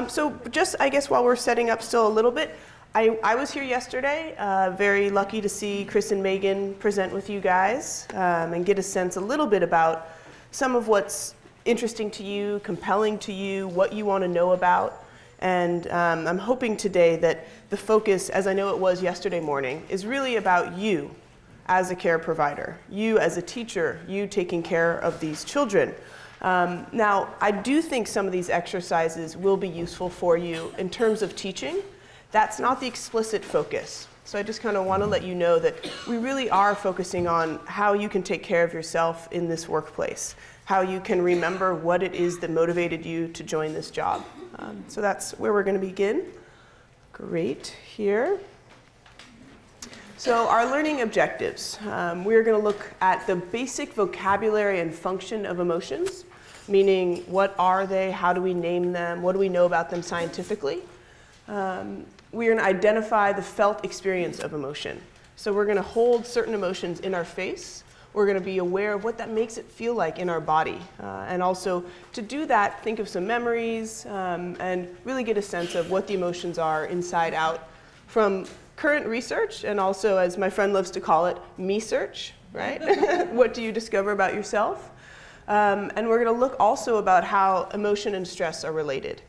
So just, I guess, while we're setting up still a little bit, I was here yesterday, very lucky to see Chris and Megan present with you guys and get a sense a little bit about some of what's interesting to you, compelling to you, what you want to know about. And I'm hoping today that the focus, as I know it was yesterday morning, is really about you as a care provider, you as a teacher, you taking care of these children. Now, I do think some of these exercises will be useful for you in terms of teaching. That's not the explicit focus. So I just kind of want to let you know that we really are focusing on how you can take care of yourself in this workplace, how you can remember what it is that motivated you to join this job. So that's where we're going to begin. Great, here. So our learning objectives. We're going to look at the basic vocabulary and function of emotions, meaning what are they, how do we name them, what do we know about them scientifically. We're going to identify the felt experience of emotion. So we're going to hold certain emotions in our face. We're going to be aware of what that makes it feel like in our body. And also, to do that, think of some memories and really get a sense of what the emotions are inside out from current research and also, as my friend loves to call it, me-search, right? What do you discover about yourself? And we're going to look also about how emotion and stress are related.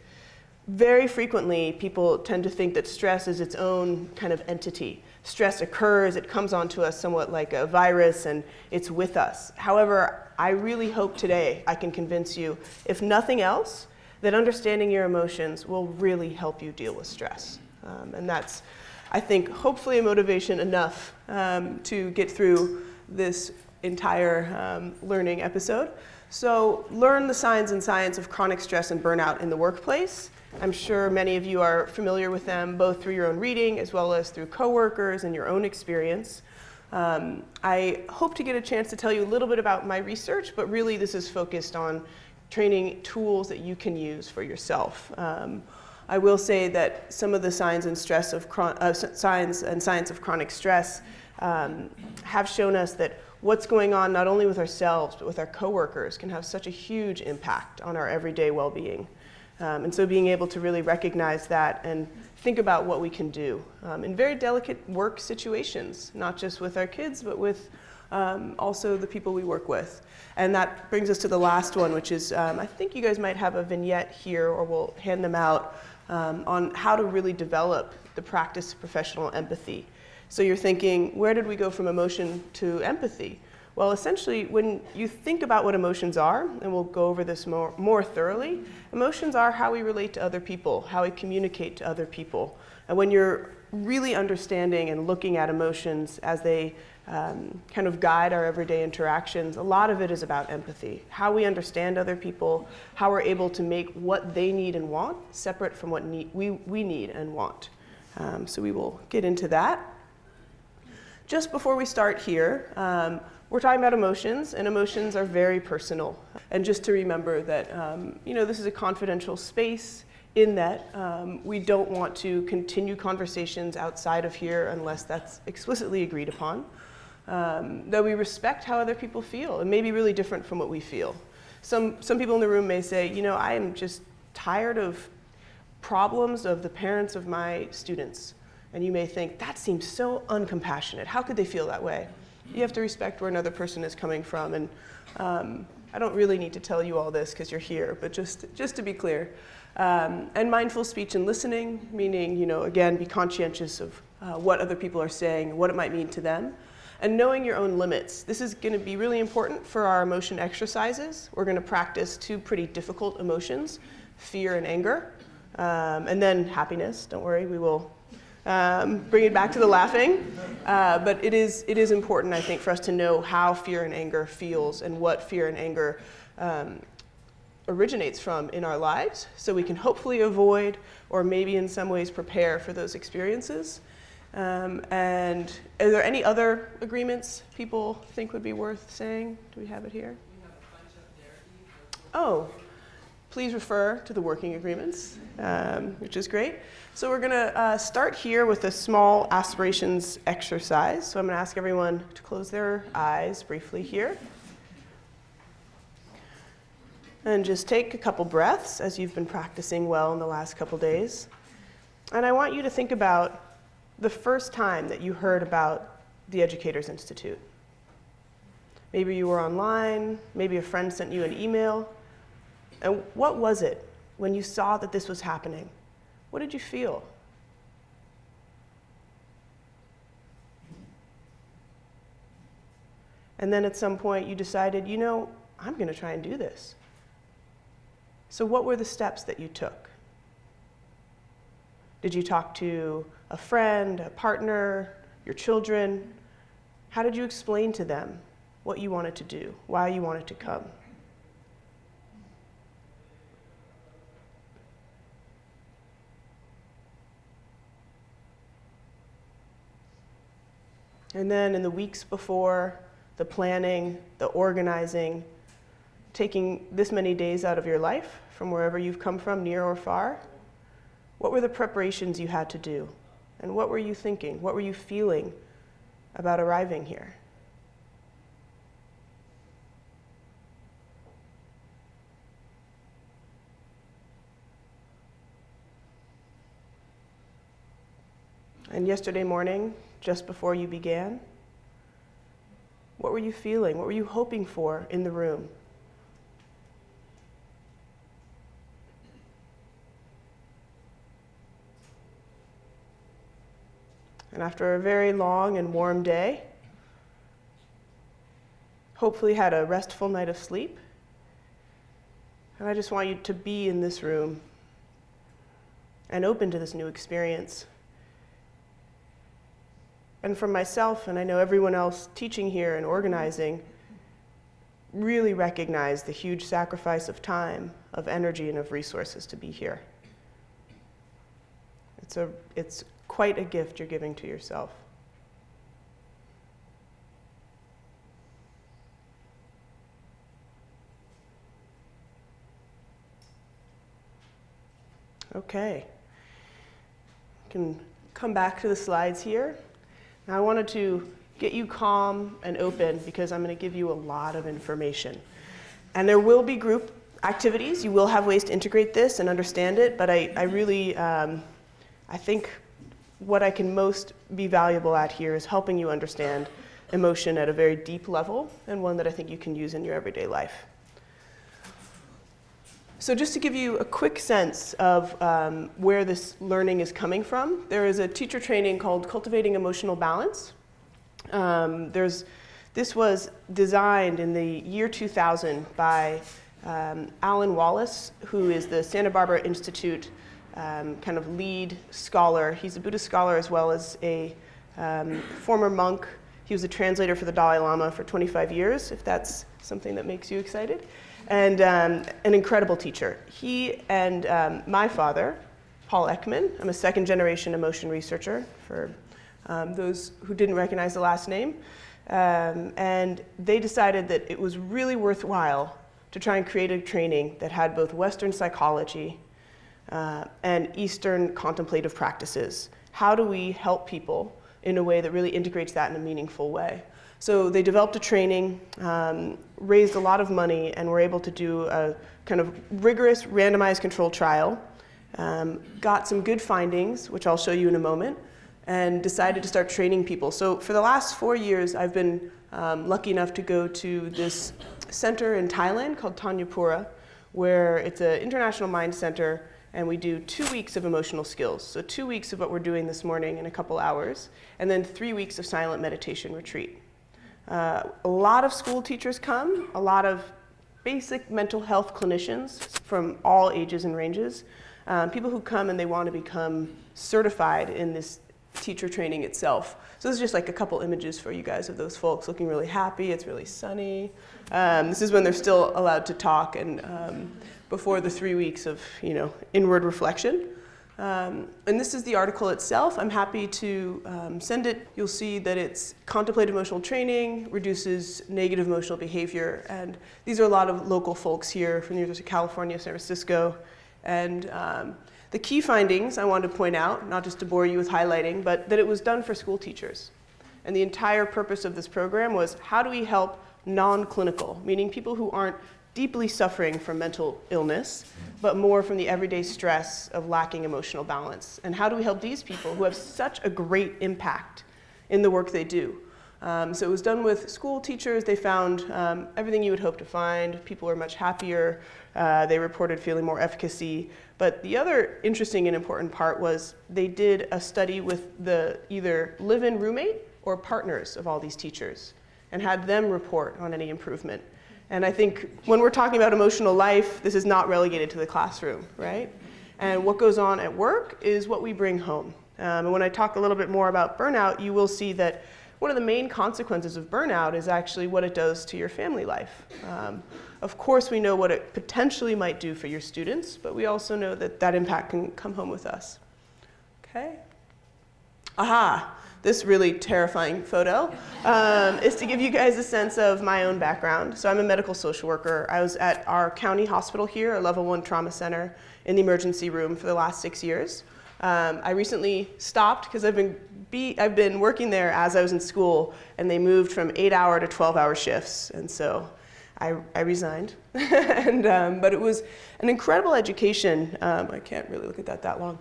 Very frequently, people tend to think that stress is its own kind of entity. Stress occurs, it comes onto us somewhat like a virus, and it's with us. However, I really hope today I can convince you, if nothing else, that understanding your emotions will really help you deal with stress. And that's, I think, hopefully a motivation enough to get through this entire learning episode. So learn the signs and science of chronic stress and burnout in the workplace. I'm sure many of you are familiar with them, both through your own reading as well as through coworkers and your own experience. I hope to get a chance to tell you a little bit about my research, but really this is focused on training tools that you can use for yourself. I will say that some of the signs and science of chronic stress have shown us that what's going on not only with ourselves but with our coworkers can have such a huge impact on our everyday well-being. And so being able to really recognize that and think about what we can do in very delicate work situations, not just with our kids, but with also the people we work with. And that brings us to the last one, which is, I think you guys might have a vignette here, or we'll hand them out, on how to really develop the practice of professional empathy. So you're thinking, where did we go from emotion to empathy? Well, essentially, when you think about what emotions are, and we'll go over this more thoroughly, emotions are how we relate to other people, how we communicate to other people. And when you're really understanding and looking at emotions as they kind of guide our everyday interactions, a lot of it is about empathy, how we understand other people, how we're able to make what they need and want separate from what we need and want. So we will get into that. Just before we start here, we're talking about emotions, and emotions are very personal. And just to remember that, this is a confidential space in that we don't want to continue conversations outside of here unless that's explicitly agreed upon. That we respect how other people feel. It may be really different from what we feel. Some people in the room may say, I am just tired of problems of the parents of my students. And you may think, that seems so uncompassionate. How could they feel that way? You have to respect where another person is coming from. And I don't really need to tell you all this because you're here, but just to be clear. And mindful speech and listening, meaning, again, be conscientious of what other people are saying, what it might mean to them. And knowing your own limits. This is going to be really important for our emotion exercises. We're going to practice two pretty difficult emotions, fear and anger, and then happiness. Don't worry, we will bring it back to the laughing. But it is important, I think, for us to know how fear and anger feels and what fear and anger originates from in our lives, so we can hopefully avoid or maybe in some ways prepare for those experiences. And are there any other agreements people think would be worth saying? Do we have it here? We have a bunch up there. Oh, please refer to the working agreements, which is great. So we're going to start here with a small aspirations exercise. So I'm going to ask everyone to close their eyes briefly here. And just take a couple breaths as you've been practicing well in the last couple days. And I want you to think about the first time that you heard about the Educators Institute. Maybe you were online, maybe a friend sent you an email. And what was it when you saw that this was happening? What did you feel? And then at some point you decided, you know, I'm going to try and do this. So what were the steps that you took? Did you talk to a friend, a partner, your children? How did you explain to them what you wanted to do, why you wanted to come? And then in the weeks before, the planning, the organizing, taking this many days out of your life from wherever you've come from, near or far, what were the preparations you had to do? And what were you thinking? What were you feeling about arriving here? And yesterday morning, just before you began, what were you feeling? What were you hoping for in the room? And after a very long and warm day, hopefully had a restful night of sleep. And I just want you to be in this room and open to this new experience. And for myself, and I know everyone else teaching here and organizing, really recognize the huge sacrifice of time, of energy, and of resources to be here. It's quite a gift you're giving to yourself. Okay. You can come back to the slides here. Now I wanted to get you calm and open because I'm going to give you a lot of information. And there will be group activities. You will have ways to integrate this and understand it, but I really, I think what I can most be valuable at here is helping you understand emotion at a very deep level and one that I think you can use in your everyday life. So just to give you a quick sense of where this learning is coming from, there is a teacher training called Cultivating Emotional Balance. This was designed in the year 2000 by Alan Wallace, who is the Santa Barbara Institute kind of lead scholar. He's a Buddhist scholar as well as a former monk. He was a translator for the Dalai Lama for 25 years, if that's something that makes you excited. And an incredible teacher. He and my father, Paul Ekman, I'm a second-generation emotion researcher for those who didn't recognize the last name, and they decided that it was really worthwhile to try and create a training that had both Western psychology and Eastern contemplative practices. How do we help people in a way that really integrates that in a meaningful way? So they developed a training, raised a lot of money, and were able to do a kind of rigorous randomized controlled trial, got some good findings, which I'll show you in a moment, and decided to start training people. So for the last 4 years, I've been lucky enough to go to this center in Thailand called Thanyapura, where it's an international mind center, and we do 2 weeks of emotional skills. So 2 weeks of what we're doing this morning in a couple hours, and then 3 weeks of silent meditation retreat. A lot of school teachers come, a lot of basic mental health clinicians from all ages and ranges, people who come and they want to become certified in this teacher training itself. So this is just like a couple images for you guys of those folks looking really happy. It's really sunny. This is when they're still allowed to talk and before the 3 weeks of inward reflection. And this is the article itself. I'm happy to send it. You'll see that it's contemplative emotional training, reduces negative emotional behavior. And these are a lot of local folks here from the University of California, San Francisco. And the key findings I wanted to point out, not just to bore you with highlighting, but that it was done for school teachers. And the entire purpose of this program was how do we help non-clinical, meaning people who aren't deeply suffering from mental illness, but more from the everyday stress of lacking emotional balance. And how do we help these people who have such a great impact in the work they do? So it was done with school teachers. They found everything you would hope to find. People were much happier. They reported feeling more efficacy. But the other interesting and important part was they did a study with the either live-in roommate or partners of all these teachers and had them report on any improvement. And I think when we're talking about emotional life, this is not relegated to the classroom, right? And what goes on at work is what we bring home. And when I talk a little bit more about burnout, you will see that one of the main consequences of burnout is actually what it does to your family life. Of course, we know what it potentially might do for your students, but we also know that that impact can come home with us. Okay. Aha, this really terrifying photo is to give you guys a sense of my own background. So I'm a medical social worker. I was at our county hospital here, a level 1 trauma center, in the emergency room for the last 6 years. I recently stopped because I've been working there as I was in school, and they moved from 8-hour to 12-hour shifts, and so I resigned. But it was an incredible education. I can't really look at that long.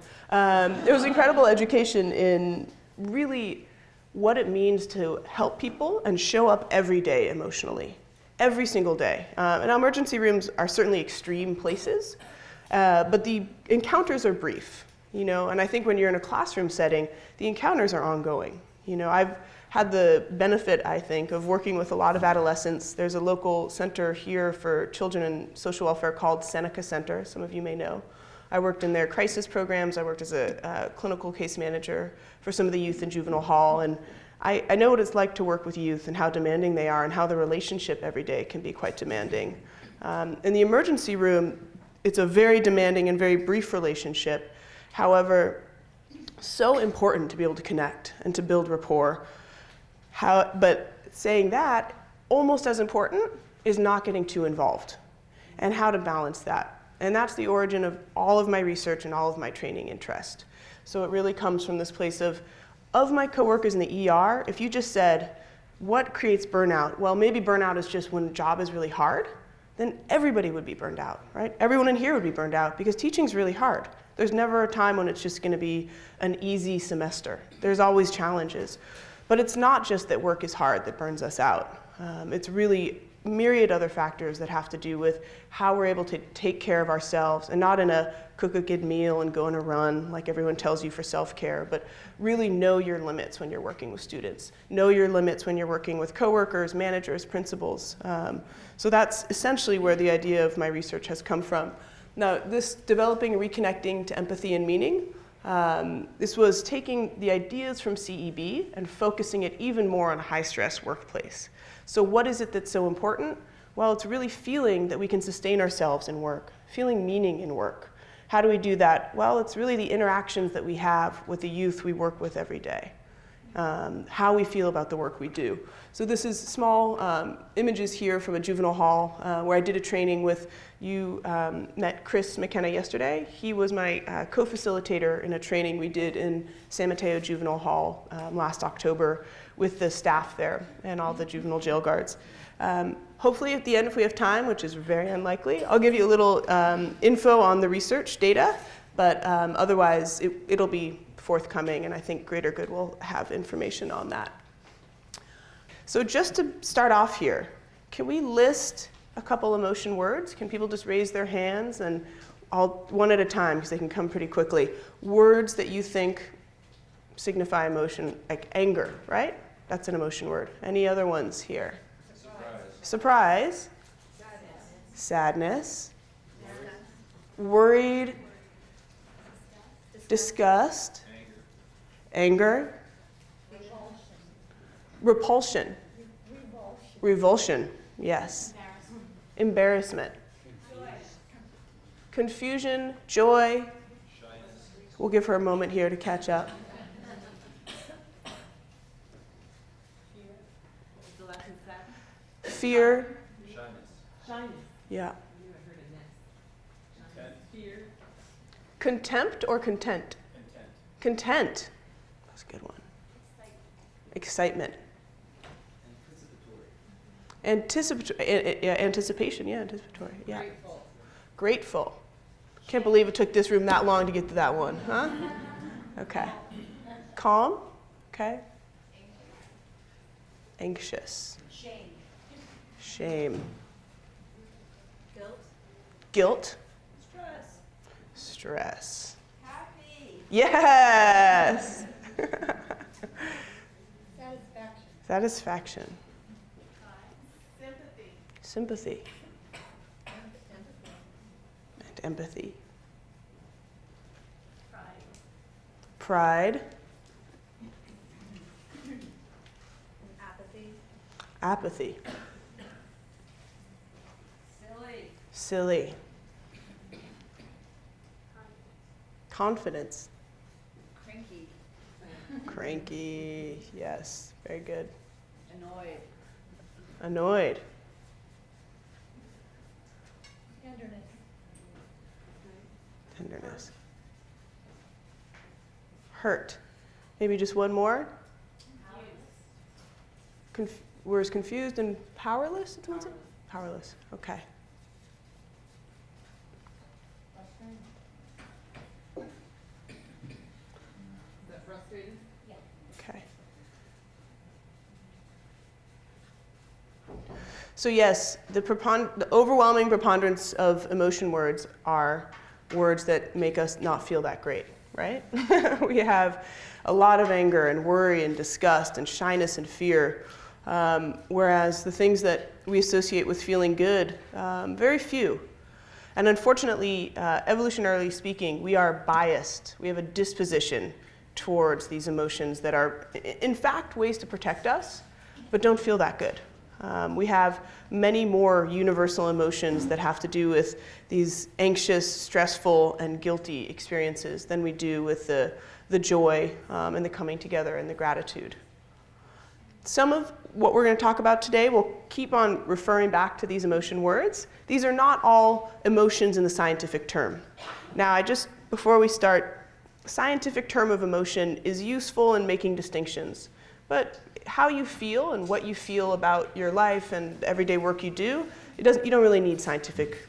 It was incredible education in really what it means to help people and show up every day emotionally, every single day. And emergency rooms are certainly extreme places, but the encounters are brief. And I think when you're in a classroom setting, the encounters are ongoing. I've had the benefit, I think, of working with a lot of adolescents. There's a local center here for children and social welfare called Seneca Center, some of you may know. I worked in their crisis programs. I worked as a clinical case manager for some of the youth in Juvenile Hall, and I know what it's like to work with youth and how demanding they are and how the relationship every day can be quite demanding. In the emergency room, it's a very demanding and very brief relationship. However, so important to be able to connect and to build rapport. But saying that, almost as important is not getting too involved and how to balance that. And that's the origin of all of my research and all of my training interest. So it really comes from this place of my coworkers in the ER, if you just said, what creates burnout? Well, maybe burnout is just when the job is really hard, then everybody would be burned out, right? Everyone in here would be burned out because teaching's really hard. There's never a time when it's just going to be an easy semester. There's always challenges. But it's not just that work is hard that burns us out. It's really myriad other factors that have to do with how we're able to take care of ourselves, and not in a cook a good meal and go on a run like everyone tells you for self-care, but really know your limits when you're working with students. Know your limits when you're working with coworkers, managers, principals. So that's essentially where the idea of my research has come from. Now, this developing and reconnecting to empathy and meaning, this was taking the ideas from CEB and focusing it even more on a high-stress workplace. So what is it that's so important? Well, it's really feeling that we can sustain ourselves in work, feeling meaning in work. How do we do that? Well, it's really the interactions that we have with the youth we work with every day, how we feel about the work we do. So this is small images here from a juvenile hall where I did a training with, you met Chris McKenna yesterday. He was my co-facilitator in a training we did in San Mateo Juvenile Hall last October with the staff there and all the juvenile jail guards. Hopefully at the end, if we have time, which is very unlikely, I'll give you a little info on the research data, but otherwise it'll be forthcoming, and I think Greater Good will have information on that. So just to start off here, can we list a couple emotion words? Can people just raise their hands, and I'll one at a time because they can come pretty quickly. Words that you think signify emotion, like anger, right? That's an emotion word. Any other ones here? Surprise. Sadness. Worried. Disgust. Anger. Repulsion. Revulsion. Yes. Embarrassment. Confusion. Joy. We'll give her a moment here to catch up. Fear. Shyness. Yeah. Fear. Contempt or content? Content. That's a good one. Excitement. Anticipation, yeah, anticipatory, yeah. Grateful. Can't believe it took this room that long to get to that one, huh? Okay. Calm, okay. Anxious. Shame. Guilt. Stress. Happy. Yes. Satisfaction. Satisfaction. Sympathy. And empathy. Pride. Apathy. Silly. Confidence. Cranky. Yes, very good. Annoyed. Tenderness. Hurt. Maybe just one more. Whereas confused and powerless? Powerless. Okay. Frustrated? Yeah. Okay. So yes, the overwhelming preponderance of emotion words are words that make us not feel that great, right? We have a lot of anger and worry and disgust and shyness and fear, whereas the things that we associate with feeling good, very few. And unfortunately, evolutionarily speaking, we are biased. We have a disposition towards these emotions that are, in fact, ways to protect us, but don't feel that good. We have many more universal emotions that have to do with these anxious, stressful, and guilty experiences than we do with the joy and the coming together and the gratitude. Some of what we're going to talk about today, we'll keep on referring back to these emotion words. These are not all emotions in the scientific term. Now, before we start, scientific term of emotion is useful in making distinctions, but how you feel and what you feel about your life and everyday work you do, you don't really need scientific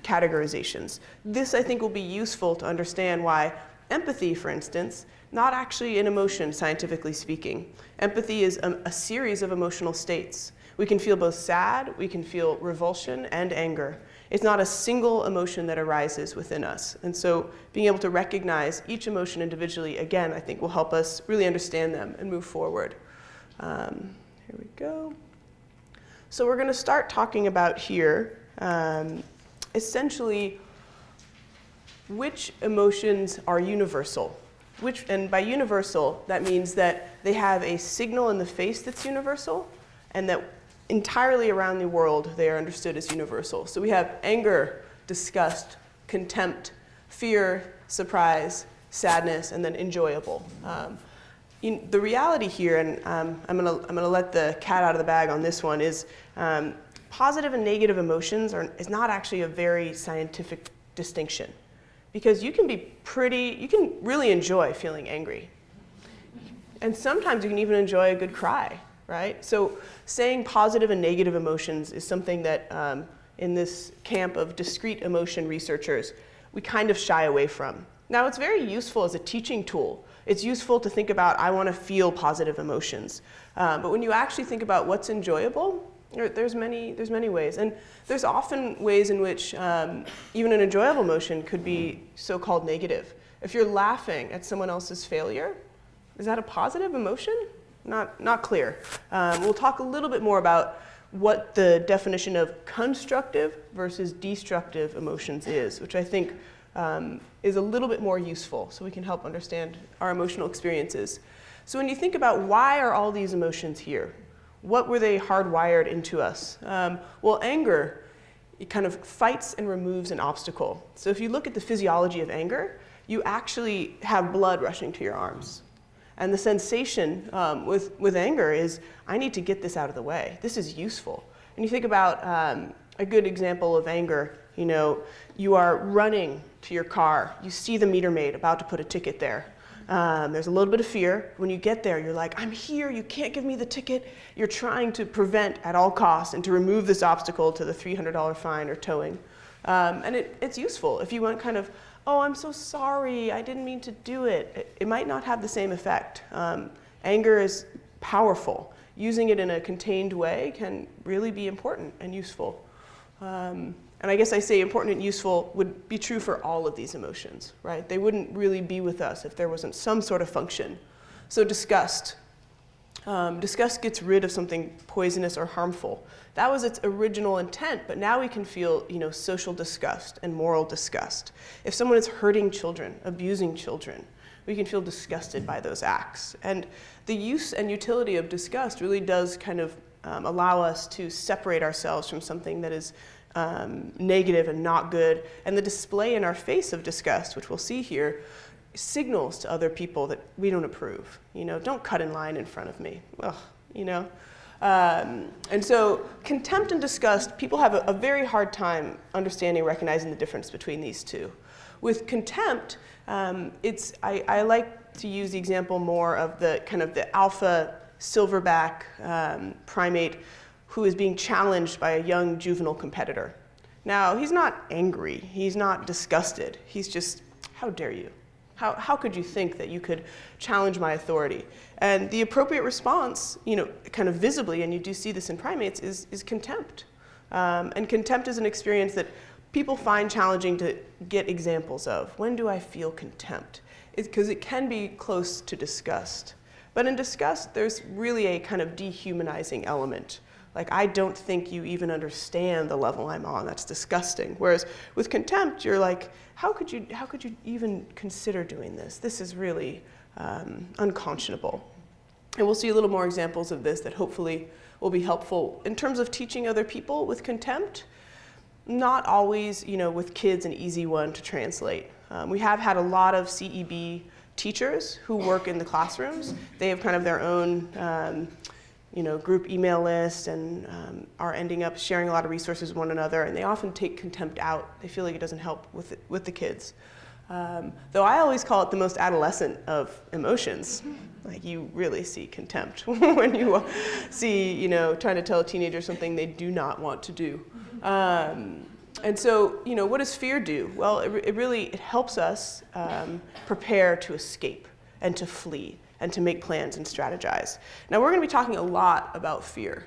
categorizations. This, I think, will be useful to understand why empathy, for instance, not actually an emotion, scientifically speaking. Empathy is a series of emotional states. We can feel both sad, we can feel revulsion and anger. It's not a single emotion that arises within us. And so being able to recognize each emotion individually, again, I think will help us really understand them and move forward. Here we go. So we're going to start talking about here, essentially, which emotions are universal. And by universal, that means that they have a signal in the face that's universal, and that entirely around the world they are understood as universal. So we have anger, disgust, contempt, fear, surprise, sadness, and then enjoyable. The reality here, and I'm gonna let the cat out of the bag on this one, is positive and negative emotions is not actually a very scientific distinction, because you can really enjoy feeling angry, and sometimes you can even enjoy a good cry, right? So saying positive and negative emotions is something that in this camp of discrete emotion researchers, we kind of shy away from. Now, it's very useful as a teaching tool. It's useful to think about, I want to feel positive emotions. But when you actually think about what's enjoyable, there's many ways. And there's often ways in which even an enjoyable emotion could be so-called negative. If you're laughing at someone else's failure, is that a positive emotion? Not clear. We'll talk a little bit more about what the definition of constructive versus destructive emotions is, which I think is a little bit more useful so we can help understand our emotional experiences. So when you think about why are all these emotions here? What were they hardwired into us? Well, anger, it kind of fights and removes an obstacle. So if you look at the physiology of anger, you actually have blood rushing to your arms. And the sensation with anger is, I need to get this out of the way. This is useful. And you think about a good example of anger, you are running to your car. You see the meter maid about to put a ticket there. There's a little bit of fear. When you get there, you're like, I'm here, you can't give me the ticket. You're trying to prevent at all costs and to remove this obstacle to the $300 fine or towing. And it's useful. If you want kind of, oh, I'm so sorry, I didn't mean to do it, it might not have the same effect. Anger is powerful. Using it in a contained way can really be important and useful. And I guess I say important and useful would be true for all of these emotions, right? They wouldn't really be with us if there wasn't some sort of function. So disgust. Disgust gets rid of something poisonous or harmful. That was its original intent, but now we can feel, social disgust and moral disgust. If someone is hurting children, abusing children, we can feel disgusted by those acts. And the use and utility of disgust really does kind of allow us to separate ourselves from something that is negative and not good. And the display in our face of disgust, which we'll see here, signals to other people that we don't approve. Don't cut in line in front of me. Ugh, and so contempt and disgust, people have a very hard time understanding, recognizing the difference between these two. With contempt, I like to use the example more of the kind of the alpha silverback primate who is being challenged by a young juvenile competitor. Now, he's not angry, he's not disgusted, he's just, how dare you? How could you think that you could challenge my authority? And the appropriate response, kind of visibly, and you do see this in primates, is contempt. And contempt is an experience that people find challenging to get examples of. When do I feel contempt? Because it can be close to disgust. But in disgust, there's really a kind of dehumanizing element. Like, I don't think you even understand the level I'm on. That's disgusting. Whereas with contempt, you're like, how could you even consider doing this? This is really unconscionable. And we'll see a little more examples of this that hopefully will be helpful. In terms of teaching other people with contempt, not always, with kids, an easy one to translate. We have had a lot of CEB teachers who work in the classrooms. They have kind of their own group email list and are ending up sharing a lot of resources with one another, and they often take contempt out. They feel like it doesn't help with the kids. Though I always call it the most adolescent of emotions. Like, you really see contempt when you see, trying to tell a teenager something they do not want to do. And so, what does fear do? Well, it helps us prepare to escape and to flee and to make plans and strategize. Now, we're going to be talking a lot about fear,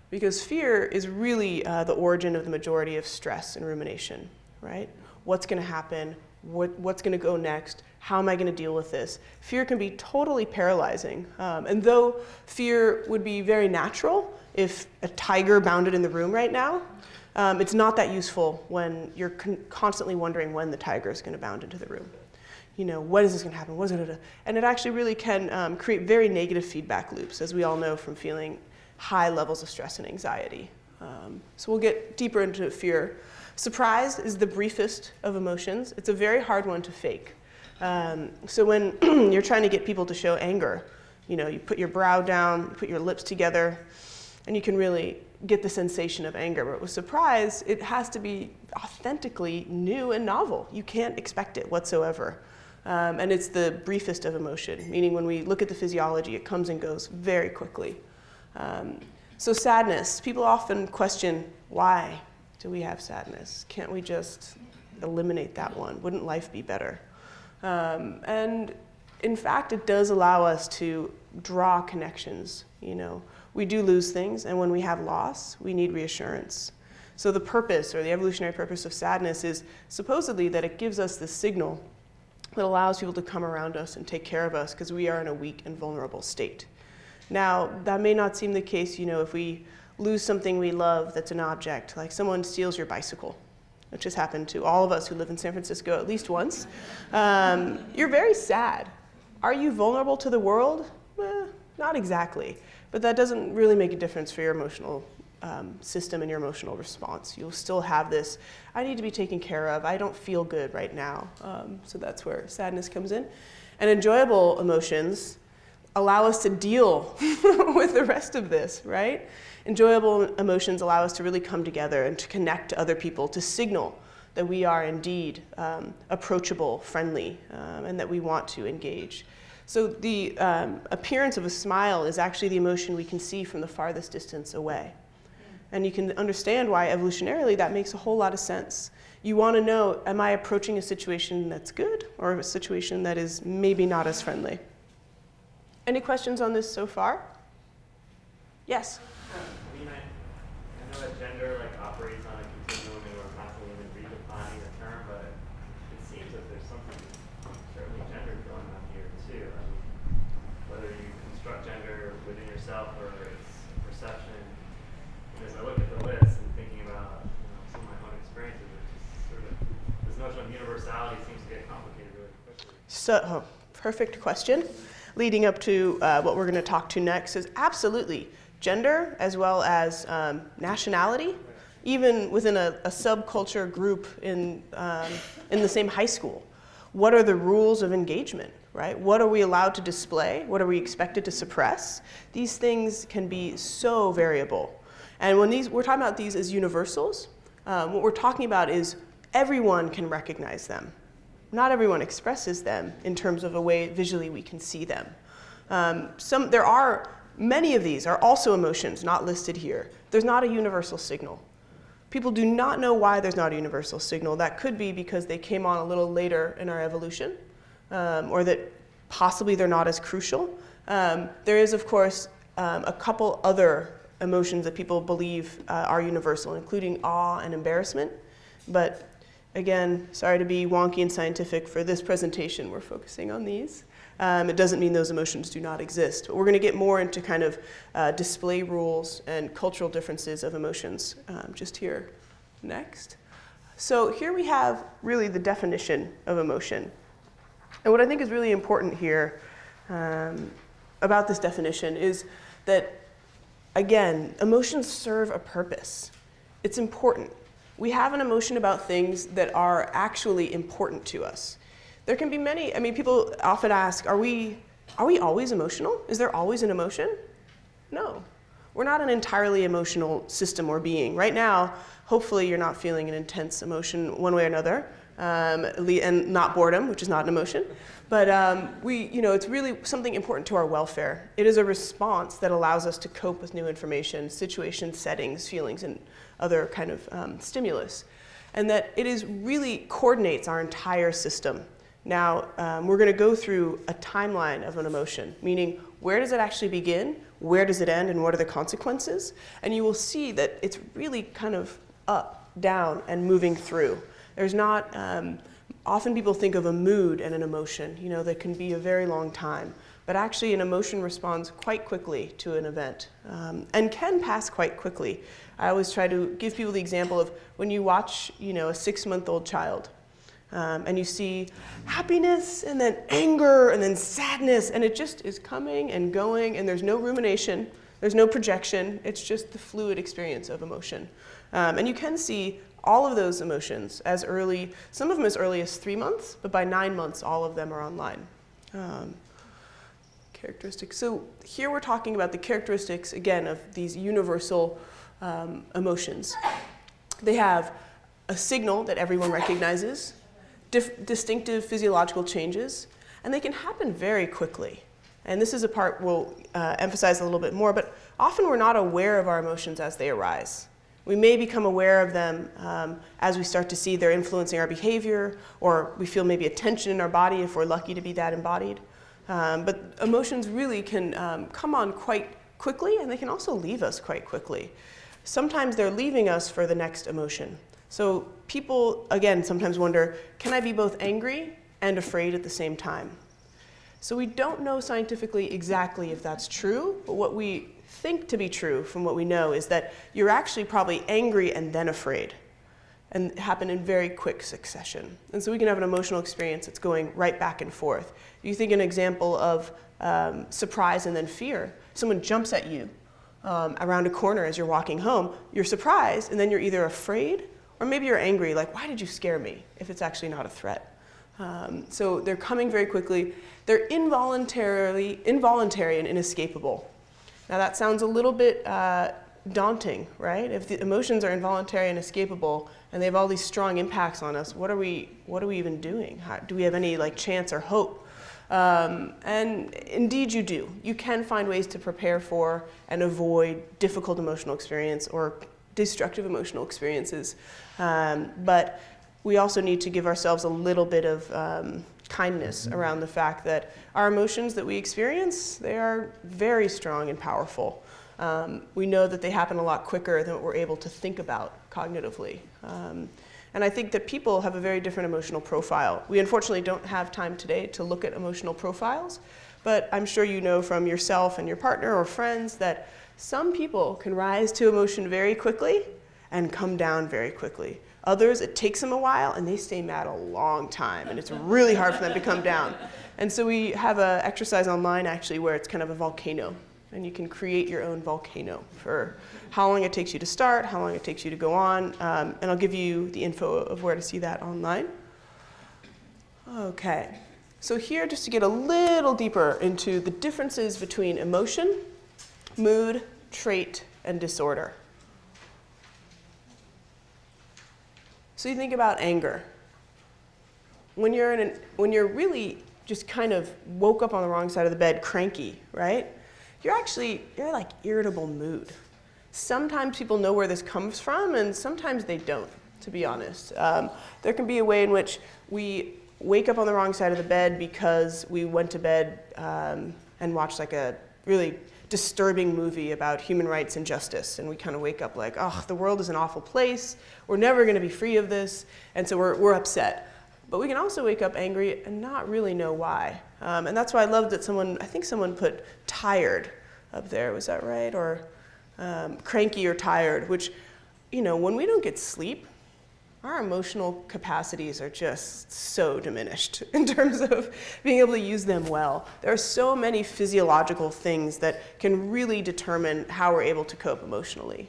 because fear is really the origin of the majority of stress and rumination, right? What's going to happen? What's going to go next? How am I going to deal with this? Fear can be totally paralyzing. And though fear would be very natural if a tiger bounded in the room right now, it's not that useful when you're constantly wondering when the tiger is going to bound into the room. When is this going to happen? And it actually really can create very negative feedback loops, as we all know from feeling high levels of stress and anxiety. So we'll get deeper into fear. Surprise is the briefest of emotions. It's a very hard one to fake. So when you're trying to get people to show anger, you put your brow down, you put your lips together, and you can really get the sensation of anger. But with surprise, it has to be authentically new and novel. You can't expect it whatsoever. And it's the briefest of emotion, meaning when we look at the physiology, it comes and goes very quickly. So sadness, people often question, why do we have sadness? Can't we just eliminate that one? Wouldn't life be better? And in fact, it does allow us to draw connections. We do lose things, and when we have loss, we need reassurance. So the purpose, or the evolutionary purpose of sadness, is supposedly that it gives us this signal that allows people to come around us and take care of us because we are in a weak and vulnerable state. Now, that may not seem the case, if we lose something we love that's an object, like someone steals your bicycle, which has happened to all of us who live in San Francisco at least once. You're very sad. Are you vulnerable to the world? Not exactly, but that doesn't really make a difference for your emotional system and your emotional response. You'll still have this, I need to be taken care of, I don't feel good right now. So that's where sadness comes in. And enjoyable emotions allow us to deal with the rest of this, right? Enjoyable emotions allow us to really come together and to connect to other people, to signal that we are indeed approachable, friendly, and that we want to engage. So the appearance of a smile is actually the emotion we can see from the farthest distance away. And you can understand why evolutionarily that makes a whole lot of sense. You want to know, am I approaching a situation that's good or a situation that is maybe not as friendly? Any questions on this so far? Yes? I mean, I know that gender operates on a continuum and we're constantly redefining the term, but it seems that there's something certainly gender going on here too. I mean, whether you construct gender within yourself or it's perception. And as I look at the list and thinking about some of my own experiences, this notion of universality seems to get complicated really quickly. So, perfect question. Leading up to what we're going to talk to next is absolutely gender as well as nationality, even within a subculture group in the same high school. What are the rules of engagement, right? What are we allowed to display? What are we expected to suppress? These things can be so variable. And when we're talking about these as universals, what we're talking about is everyone can recognize them. Not everyone expresses them in terms of a way visually we can see them. Many of these are also emotions not listed here. There's not a universal signal. People do not know why there's not a universal signal. That could be because they came on a little later in our evolution, or that possibly they're not as crucial. There is, of course, a couple other emotions that people believe are universal, including awe and embarrassment. But again, sorry to be wonky and scientific, for this presentation we're focusing on these. It doesn't mean those emotions do not exist, but we're going to get more into kind of display rules and cultural differences of emotions just here next. So here we have really the definition of emotion. And what I think is really important here about this definition is that, again, emotions serve a purpose. It's important. We have an emotion about things that are actually important to us. There can be many, people often ask, are we always emotional? Is there always an emotion? No. We're not an entirely emotional system or being. Right now, hopefully you're not feeling an intense emotion one way or another, and not boredom, which is not an emotion. But it's really something important to our welfare. It is a response that allows us to cope with new information, situations, settings, feelings, and other kind of stimulus. And that it is really coordinates our entire system. Now, we're going to go through a timeline of an emotion, meaning where does it actually begin, where does it end, and what are the consequences? And you will see that it's really kind of up, down, and moving through. There's not, often people think of a mood and an emotion, that can be a very long time. But actually an emotion responds quite quickly to an event and can pass quite quickly. I always try to give people the example of when you watch, a 6-month-old child. And you see happiness and then anger and then sadness, and it just is coming and going, and there's no rumination, there's no projection, it's just the fluid experience of emotion. And you can see all of those emotions as early, some of them as early as 3 months, but by 9 months, all of them are online. Characteristics. So here we're talking about the characteristics, again, of these universal emotions. They have a signal that everyone recognizes, distinctive physiological changes, and they can happen very quickly. And this is a part we'll emphasize a little bit more, but often we're not aware of our emotions as they arise. We may become aware of them as we start to see they're influencing our behavior, or we feel maybe a tension in our body if we're lucky to be that embodied. But emotions really can come on quite quickly, and they can also leave us quite quickly. Sometimes they're leaving us for the next emotion. So people, again, sometimes wonder, can I be both angry and afraid at the same time? So we don't know scientifically exactly if that's true, but what we think to be true from what we know is that you're actually probably angry and then afraid, and happen in very quick succession. And so we can have an emotional experience that's going right back and forth. You think an example of surprise and then fear. Someone jumps at you around a corner as you're walking home, you're surprised, and then you're either afraid or maybe you're angry, like, why did you scare me, if it's actually not a threat? So they're coming very quickly. They're involuntary and inescapable. Now that sounds a little bit daunting, right? If the emotions are involuntary and escapable, and they have all these strong impacts on us, what are we even doing? Do we have any chance or hope? And indeed you do. You can find ways to prepare for and avoid difficult emotional experience or destructive emotional experiences. But we also need to give ourselves a little bit of kindness around the fact that our emotions that we experience, they are very strong and powerful. We know that they happen a lot quicker than what we're able to think about cognitively. And I think that people have a very different emotional profile. We unfortunately don't have time today to look at emotional profiles, but I'm sure you know from yourself and your partner or friends that some people can rise to emotion very quickly and come down very quickly. Others, it takes them a while and they stay mad a long time, and it's really hard for them to come down. And so we have an exercise online actually where it's kind of a volcano, and you can create your own volcano for how long it takes you to start, how long it takes you to go on, and I'll give you the info of where to see that online. Okay, so here just to get a little deeper into the differences between emotion, mood, trait, and disorder. So you think about anger. When you're really just kind of woke up on the wrong side of the bed, cranky, right? You're like irritable mood. Sometimes people know where this comes from, and sometimes they don't, to be honest. There can be a way in which we wake up on the wrong side of the bed because we went to bed and watched like a really disturbing movie about human rights and justice, and we kind of wake up like, oh, the world is an awful place, we're never going to be free of this, and so we're upset. But we can also wake up angry and not really know why. And that's why I love that I think someone put tired up there, was that right? Or cranky or tired, which, when we don't get sleep, our emotional capacities are just so diminished in terms of being able to use them well. There are so many physiological things that can really determine how we're able to cope emotionally.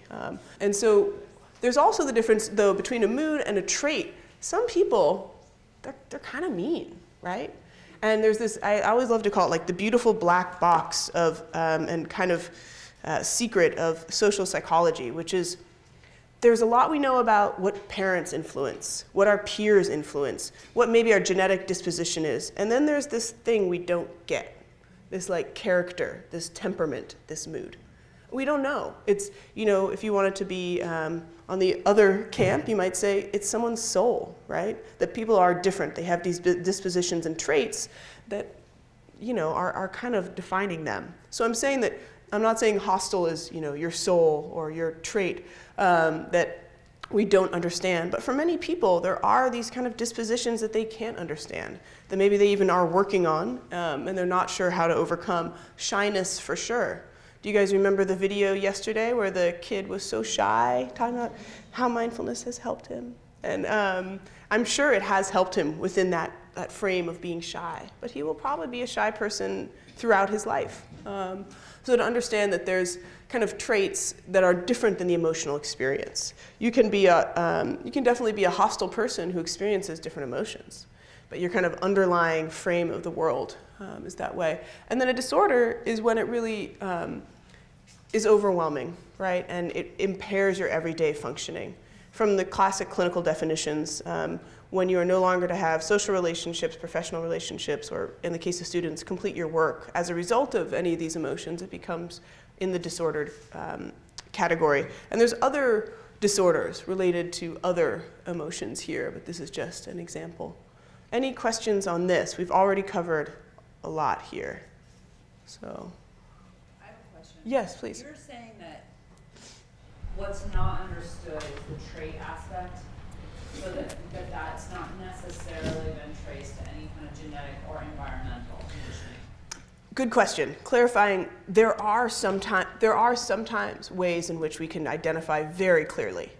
And so there's also the difference, though, between a mood and a trait. Some people, they're kind of mean, right? And there's this, I always love to call it like the beautiful black box of, and kind of secret of social psychology, which is there's a lot we know about what parents influence, what our peers influence, what maybe our genetic disposition is. And then there's this thing we don't get, this character, this temperament, this mood. We don't know. It's, if you wanted to be on the other camp, you might say it's someone's soul, right? That people are different. They have these dispositions and traits that, are kind of defining them. So I'm not saying hostile is, your soul or your trait that we don't understand. But for many people, there are these kind of dispositions that they can't understand, that maybe they even are working on, and they're not sure how to overcome. Shyness, for sure. Do you guys remember the video yesterday where the kid was so shy, talking about how mindfulness has helped him? And I'm sure it has helped him within that frame of being shy. But he will probably be a shy person throughout his life. So to understand that there's kind of traits that are different than the emotional experience. You can definitely be a hostile person who experiences different emotions, but your kind of underlying frame of the world is that way. And then a disorder is when it really is overwhelming, right? And it impairs your everyday functioning. From the classic clinical definitions, when you are no longer to have social relationships, professional relationships, or in the case of students, complete your work as a result of any of these emotions, it becomes in the disordered category. And there's other disorders related to other emotions here, but this is just an example. Any questions on this? We've already covered a lot here. So, I have a question. Yes, please. You're saying that what's not understood is the trait aspect, so that's not necessarily been traced to any kind of genetic or environmental conditioning. Good question. Clarifying, there are sometimes ways in which we can identify very clearly.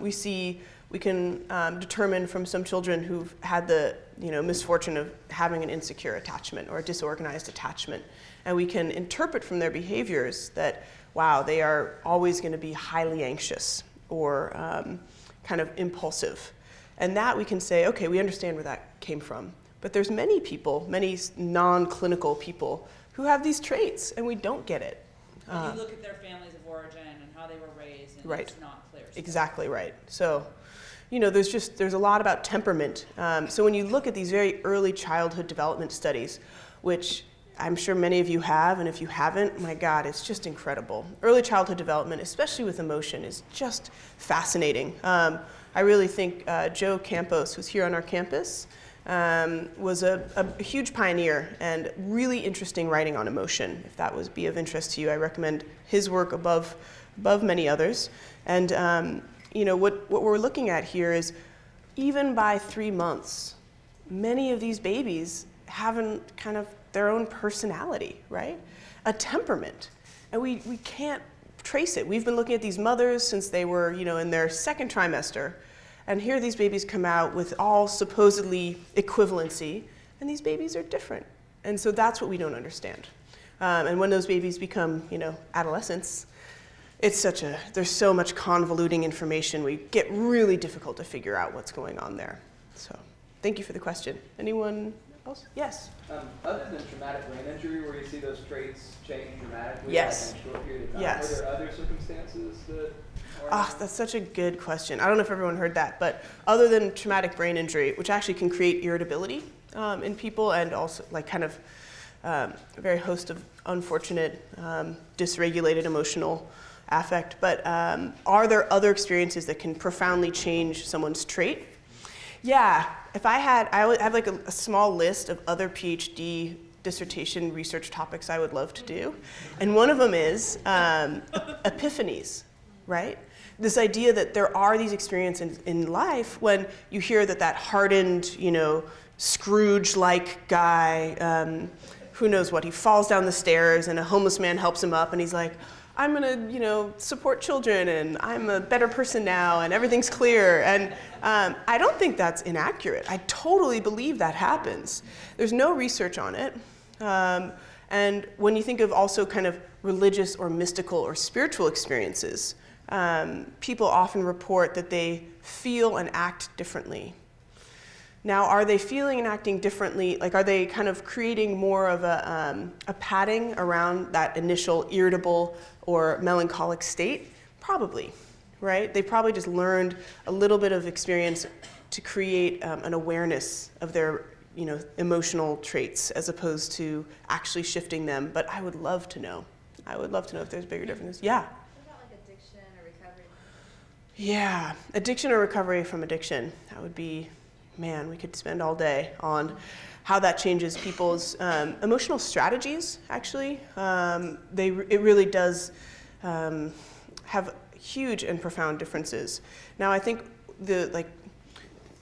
We can determine from some children who've had the misfortune of having an insecure attachment or a disorganized attachment, and we can interpret from their behaviors that, wow, they are always going to be highly anxious or kind of impulsive. And that we can say, okay, we understand where that came from. But there's many people, many non-clinical people, who have these traits, and we don't get it. When you look at their families of origin and how they were raised, and Right. it's not clear. Exactly right. So, there's a lot about temperament. So when you look at these very early childhood development studies, which I'm sure many of you have, and if you haven't, my God, it's just incredible. Early childhood development, especially with emotion, is just fascinating. I really think Joe Campos, who's here on our campus, was a huge pioneer and really interesting writing on emotion. If that would be of interest to you, I recommend his work above many others. And what we're looking at here is even by 3 months, many of these babies have kind of their own personality, right? A temperament. And we can't trace it. We've been looking at these mothers since they were, in their second trimester. And here these babies come out with all supposedly equivalency, and these babies are different. And so that's what we don't understand. And when those babies become, adolescents, there's so much convoluting information, we get really difficult to figure out what's going on there. So thank you for the question. Anyone else? Yes? Other than traumatic brain injury, where you see those traits change dramatically Yes. in a short period of time, Yes. are there other circumstances that That's such a good question. I don't know if everyone heard that, but other than traumatic brain injury, which actually can create irritability in people and also a very host of unfortunate, dysregulated emotional affect, but are there other experiences that can profoundly change someone's trait? Yeah, I have like a small list of other PhD dissertation research topics I would love to do. And one of them is Epiphanies, right? This idea that there are these experiences in life when you hear that hardened, Scrooge-like guy, who knows what, he falls down the stairs and a homeless man helps him up and he's like, I'm gonna, support children and I'm a better person now and everything's clear. And I don't think that's inaccurate. I totally believe that happens. There's no research on it. And when you think of also kind of religious or mystical or spiritual experiences, people often report that they feel and act differently. Now, are they feeling and acting differently? Like, are they kind of creating more of a padding around that initial irritable or melancholic state? Probably, right? They probably just learned a little bit of experience to create an awareness of their, emotional traits as opposed to actually shifting them. But I would love to know. I would love to know if there's bigger differences. Yeah. What about like addiction or recovery? Yeah, addiction or recovery from addiction. That would be, man, we could spend all day on how that changes people's emotional strategies, actually. It really does have huge and profound differences. Now, I think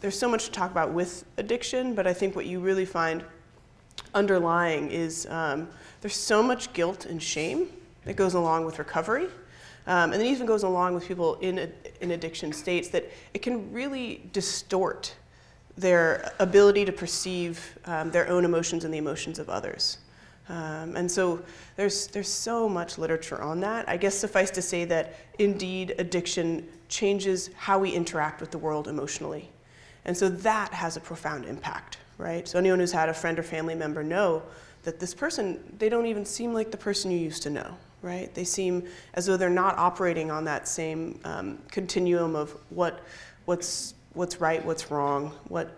there's so much to talk about with addiction, but I think what you really find underlying is there's so much guilt and shame that goes along with recovery. And it even goes along with people in addiction states that it can really distort their ability to perceive their own emotions and the emotions of others. And so there's so much literature on that. I guess suffice to say that indeed addiction changes how we interact with the world emotionally. And so that has a profound impact, right? So anyone who's had a friend or family member know that this person, they don't even seem like the person you used to know, right? They seem as though they're not operating on that same continuum of what's right, what's wrong, what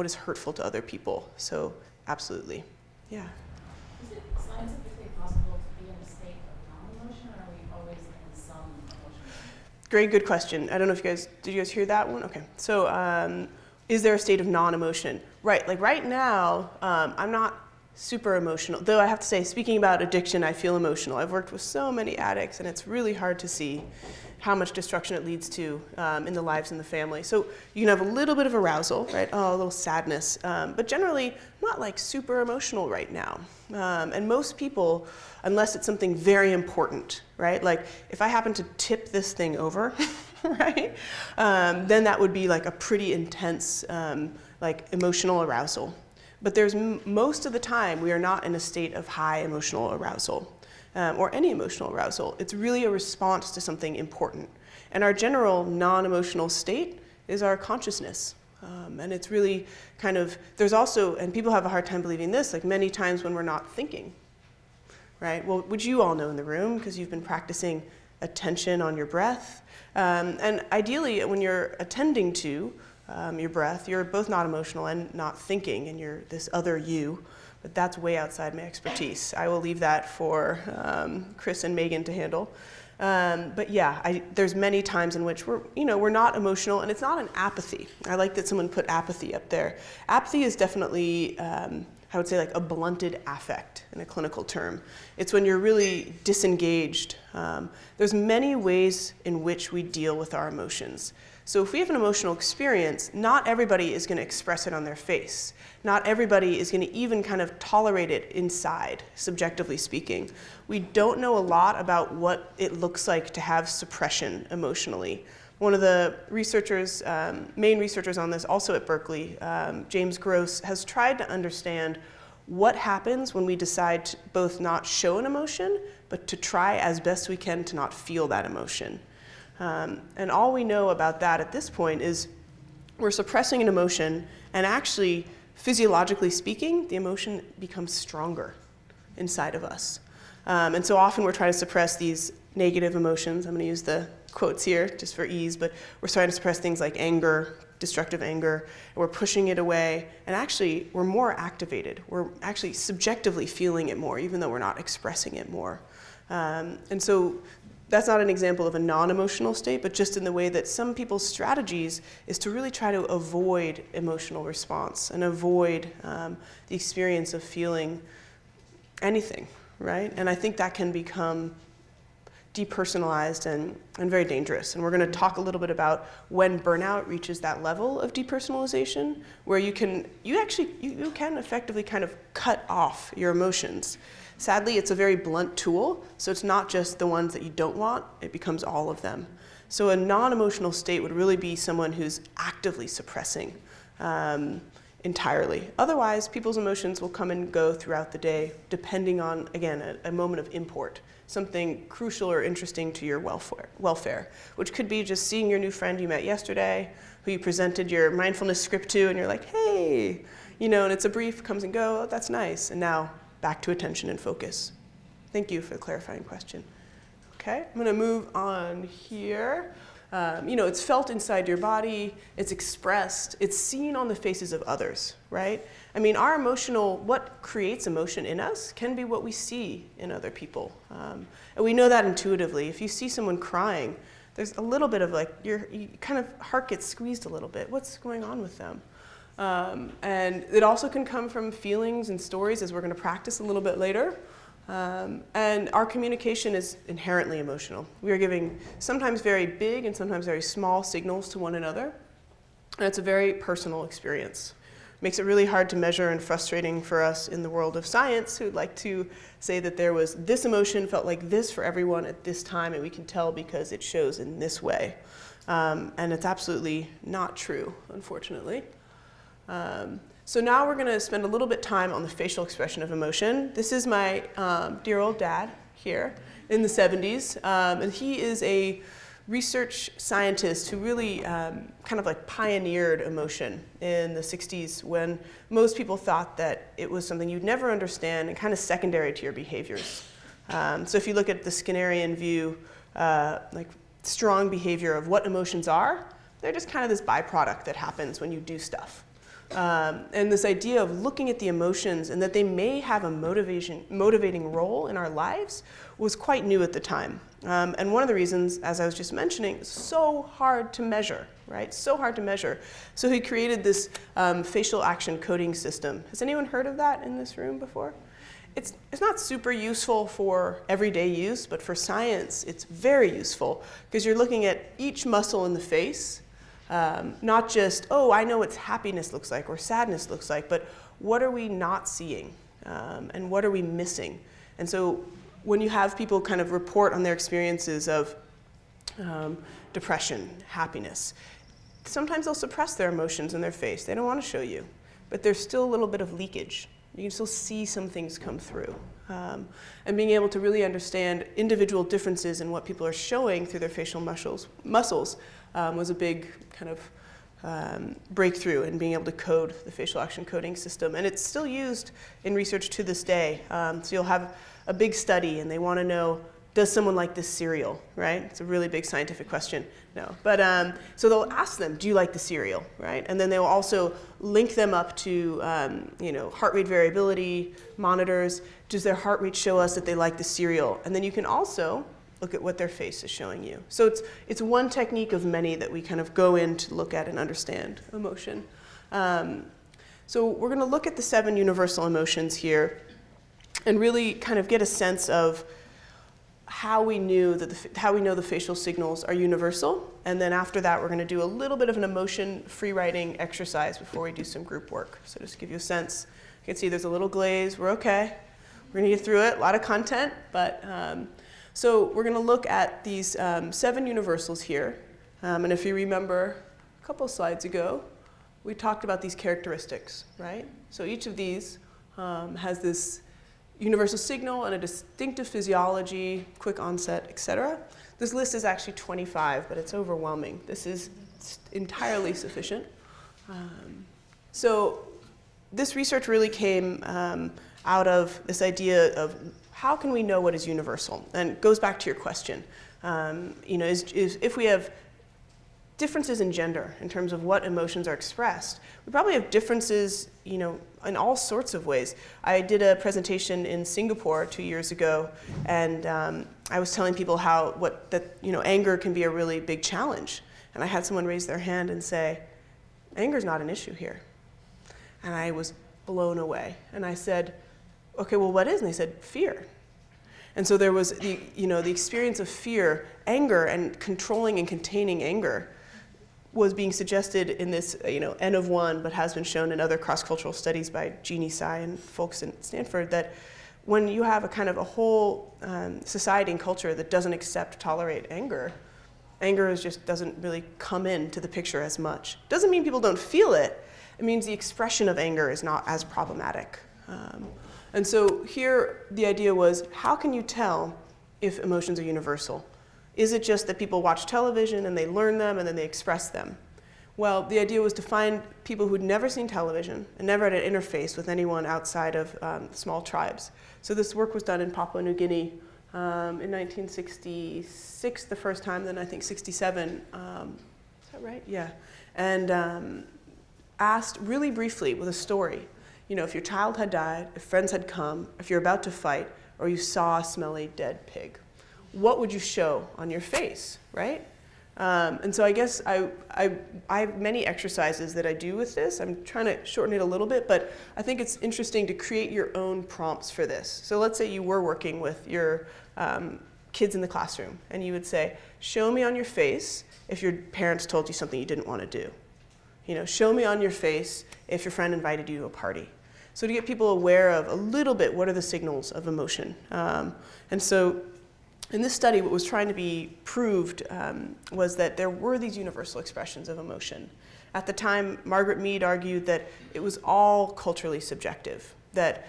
is hurtful to other people. So absolutely, yeah. Is it scientifically possible to be in a state of non-emotion, or are we always in some emotion? Great, good question. I don't know if did you guys hear that one? Okay, so is there a state of non-emotion? Right, like right now, I'm not super emotional. Though I have to say, speaking about addiction, I feel emotional. I've worked with so many addicts, and it's really hard to see how much destruction it leads to in the lives and the family. So you can have a little bit of arousal, right? Oh, a little sadness. But generally, not like super emotional right now. And most people, unless it's something very important, right? Like if I happen to tip this thing over, right? Then that would be like a pretty intense like emotional arousal. But there's most of the time we are not in a state of high emotional arousal. Or any emotional arousal. It's really a response to something important. And our general non-emotional state is our consciousness. And it's really kind of, there's also, and people have a hard time believing this, like many times when we're not thinking, right? Well, which you all know in the room because you've been practicing attention on your breath. And ideally, when you're attending to your breath, you're both not emotional and not thinking, and you're this other you. But that's way outside my expertise. I will leave that for Chris and Megan to handle. But yeah, there's many times in which we're not emotional, and it's not an apathy. I like that someone put apathy up there. Apathy is definitely, I would say, like a blunted affect in a clinical term. It's when you're really disengaged. There's many ways in which we deal with our emotions. So if we have an emotional experience, not everybody is going to express it on their face. Not everybody is going to even kind of tolerate it inside, subjectively speaking. We don't know a lot about what it looks like to have suppression emotionally. One of the researchers, main researchers on this, also at Berkeley, James Gross, has tried to understand what happens when we decide to both not show an emotion, but to try as best we can to not feel that emotion. And all we know about that at this point is we're suppressing an emotion, and actually, physiologically speaking, the emotion becomes stronger inside of us. And so often we're trying to suppress these negative emotions. I'm going to use the quotes here just for ease, but we're trying to suppress things like anger, destructive anger, and we're pushing it away, and actually we're more activated. We're actually subjectively feeling it more, even though we're not expressing it more. And so that's not an example of a non-emotional state, but just in the way that some people's strategies is to really try to avoid emotional response and avoid the experience of feeling anything, right? And I think that can become depersonalized and very dangerous. And we're going to talk a little bit about when burnout reaches that level of depersonalization, where you can effectively kind of cut off your emotions. Sadly, it's a very blunt tool, so it's not just the ones that you don't want, it becomes all of them. So a non-emotional state would really be someone who's actively suppressing entirely. Otherwise, people's emotions will come and go throughout the day, depending on, again, a moment of import, something crucial or interesting to your welfare, which could be just seeing your new friend you met yesterday, who you presented your mindfulness script to, and you're like, hey, and it's a brief, comes and go, oh, that's nice, and now back to attention and focus. Thank you for the clarifying question. Okay, I'm going to move on here. It's felt inside your body, it's expressed, it's seen on the faces of others, right? I mean, what creates emotion in us can be what we see in other people. And we know that intuitively. If you see someone crying, there's a little bit of heart gets squeezed a little bit. What's going on with them? And it also can come from feelings and stories, as we're going to practice a little bit later. And our communication is inherently emotional. We are giving sometimes very big and sometimes very small signals to one another. And it's a very personal experience. Makes it really hard to measure and frustrating for us in the world of science, who'd like to say that there was this emotion felt like this for everyone at this time, and we can tell because it shows in this way. And it's absolutely not true, unfortunately. So now we're going to spend a little bit time on the facial expression of emotion. This is my dear old dad here in the 70s, and he is a research scientist who really pioneered emotion in the 60s, when most people thought that it was something you'd never understand and kind of secondary to your behaviors. So if you look at the Skinnerian view, strong behavior of what emotions are, they're just kind of this byproduct that happens when you do stuff. And this idea of looking at the emotions and that they may have a motivating role in our lives was quite new at the time. And one of the reasons, as I was just mentioning, it's so hard to measure, right? So hard to measure. So he created this facial action coding system. Has anyone heard of that in this room before? It's not super useful for everyday use, but for science, it's very useful because you're looking at each muscle in the face. Not just, I know what happiness looks like or sadness looks like, but what are we not seeing and what are we missing? And so when you have people kind of report on their experiences of depression, happiness, sometimes they'll suppress their emotions in their face. They don't want to show you, but there's still a little bit of leakage. You can still see some things come through. And being able to really understand individual differences in what people are showing through their facial muscles was a big kind of breakthrough in being able to code the facial action coding system. And it's still used in research to this day. So you'll have a big study and they want to know, does someone like this cereal, right? It's a really big scientific question. No. But so they'll ask them, do you like the cereal, right? And then they'll also link them up to heart rate variability monitors. Does their heart rate show us that they like the cereal? And then you can also look at what their face is showing you. So it's one technique of many that we kind of go in to look at and understand emotion. So we're going to look at the 7 universal emotions here and really kind of get a sense of how we know the facial signals are universal. And then after that, we're going to do a little bit of an emotion free writing exercise before we do some group work. So just to give you a sense, you can see there's a little glaze. We're okay. We're going to get through it. A lot of content, but so we're going to look at these 7 universals here. And if you remember a couple slides ago, we talked about these characteristics, right? So each of these has this universal signal and a distinctive physiology, quick onset, etc. This list is actually 25, but it's overwhelming. This is entirely sufficient. So this research really came out of this idea of how can we know what is universal? And it goes back to your question. If we have differences in gender in terms of what emotions are expressed, we probably have differences, in all sorts of ways. I did a presentation in Singapore 2 years ago, and I was telling people anger can be a really big challenge. And I had someone raise their hand and say, anger is not an issue here. And I was blown away. And I said, okay, well, what is? And they said, fear. And so there was the experience of fear, anger, and controlling and containing anger was being suggested in this, N of 1, but has been shown in other cross-cultural studies by Jeannie Tsai and folks in Stanford, that when you have a kind of a whole society and culture that doesn't accept, tolerate anger just doesn't really come into the picture as much. Doesn't mean people don't feel it. It means the expression of anger is not as problematic. And so here the idea was, how can you tell if emotions are universal? Is it just that people watch television and they learn them and then they express them? Well, the idea was to find people who'd never seen television and never had an interface with anyone outside of small tribes. So this work was done in Papua New Guinea in 1966 the first time, then I think 67. Is that right? Yeah. And asked really briefly with a story, if your child had died, if friends had come, if you're about to fight, or you saw a smelly dead pig, what would you show on your face, right? And so I guess I have many exercises that I do with this. I'm trying to shorten it a little bit, but I think it's interesting to create your own prompts for this. So let's say you were working with your kids in the classroom, and you would say, show me on your face if your parents told you something you didn't want to do. Show me on your face if your friend invited you to a party. So to get people aware of a little bit, what are the signals of emotion? And so in this study, what was trying to be proved was that there were these universal expressions of emotion. At the time, Margaret Mead argued that it was all culturally subjective, that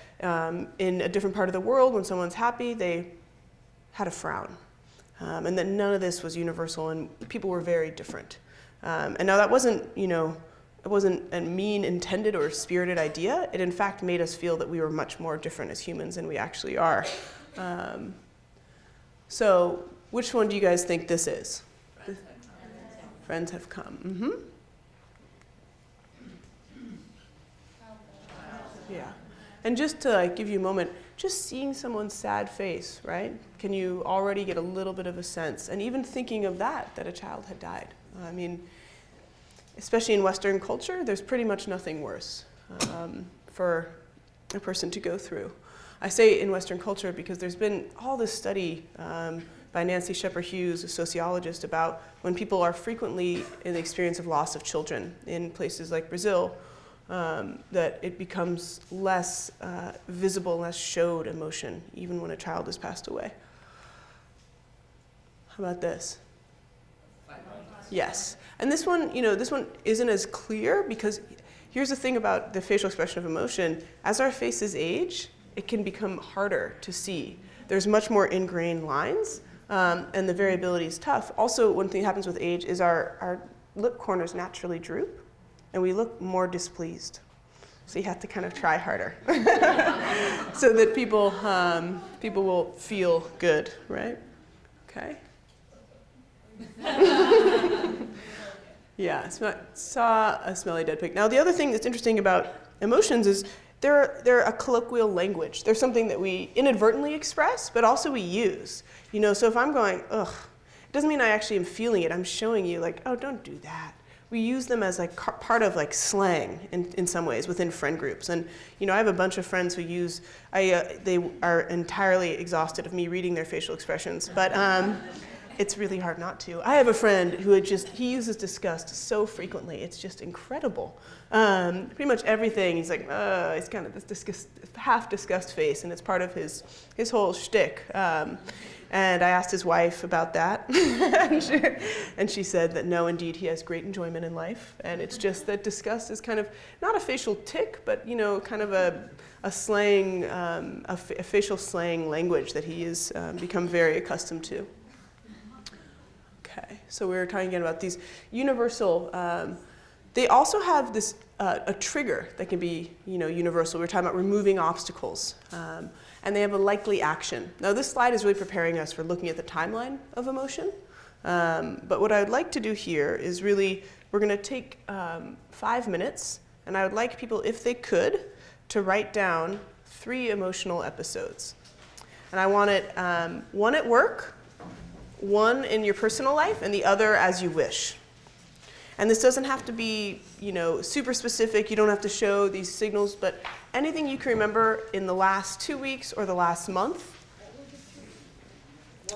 in a different part of the world, when someone's happy, they had a frown, and that none of this was universal, and people were very different. And now that wasn't, it wasn't a mean intended or spirited idea. It in fact made us feel that we were much more different as humans than we actually are. So which one do you guys think this is? Friends have come. Mm-hmm. Yeah. And just to give you a moment, just seeing someone's sad face, right? Can you already get a little bit of a sense? And even thinking of that a child had died. I mean, especially in Western culture, there's pretty much nothing worse for a person to go through. I say in Western culture because there's been all this study by Nancy Shepherd Hughes, a sociologist, about when people are frequently in the experience of loss of children in places like Brazil, that it becomes less visible, less showed emotion, even when a child has passed away. How about this? Yes. And this one, this one isn't as clear because here's the thing about the facial expression of emotion. As our faces age, it can become harder to see. There's much more ingrained lines, and the variability is tough. Also, one thing that happens with age is our lip corners naturally droop, and we look more displeased. So you have to kind of try harder so that people will feel good, right? Okay. Yeah, saw a smelly dead pig. Now the other thing that's interesting about emotions is they're a colloquial language. They're something that we inadvertently express, but also we use. You know, so if I'm going, ugh, it doesn't mean I actually am feeling it. I'm showing you like, oh, don't do that. We use them as like part of like slang in some ways within friend groups. And you know, I have a bunch of friends who use, they are entirely exhausted of me reading their facial expressions, but it's really hard not to. I have a friend who he uses disgust so frequently, it's just incredible. Pretty much everything, he's like, it's kind of this half disgust face, and it's part of his whole shtick. And I asked his wife about that, and she said that no, indeed, he has great enjoyment in life, and it's just that disgust is kind of not a facial tick, but you know, kind of a slang, a facial slang language that he has become very accustomed to. Okay, so we were talking again about these universal. They also have this a trigger that can be, you know, universal. We were talking about removing obstacles. And they have a likely action. Now this slide is really preparing us for looking at the timeline of emotion. But what I would like to do here is really, we're going to take 5 minutes, and I would like people, if they could, to write down 3 emotional episodes. And I want it, 1 at work, 1 in your personal life, and the other as you wish. And this doesn't have to be, you know, super specific. You don't have to show these signals, but anything you can remember in the last 2 weeks or the last month.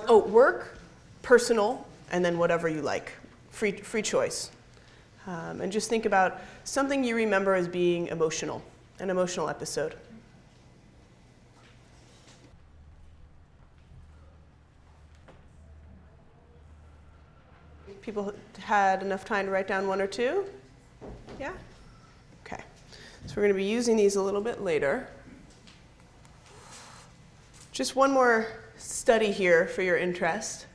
Oh, work, personal, and then whatever you like. Free choice. And just think about something you remember as being emotional, an emotional episode. People had enough time to write down 1 or 2? Yeah? Okay. So we're going to be using these a little bit later. Just one more study here for your interest.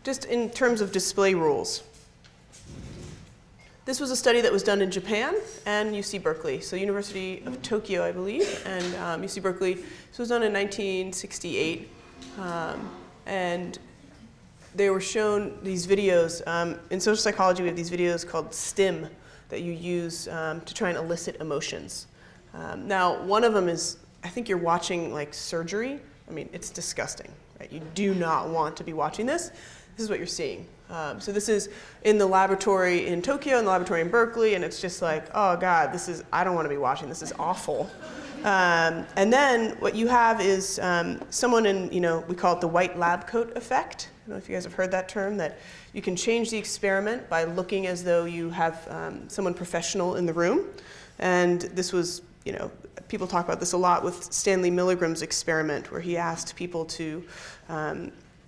Just in terms of display rules. This was a study that was done in Japan and UC Berkeley. So University of Tokyo, I believe, and UC Berkeley. This was done in 1968. And they were shown these videos. In social psychology, we have these videos called STIM that you use to try and elicit emotions. Now, one of them is, I think you're watching like surgery. I mean, it's disgusting, right? You do not want to be watching this. This is what you're seeing. So this is in the laboratory in Tokyo and the laboratory in Berkeley, and it's just like, oh God, I don't want to be watching this. This is awful. And then what you have is someone in, you know, we call it the white lab coat effect. I don't know if you guys have heard that term, that you can change the experiment by looking as though you have someone professional in the room. And this was, you know, people talk about this a lot with Stanley Milligram's experiment, where he asked people to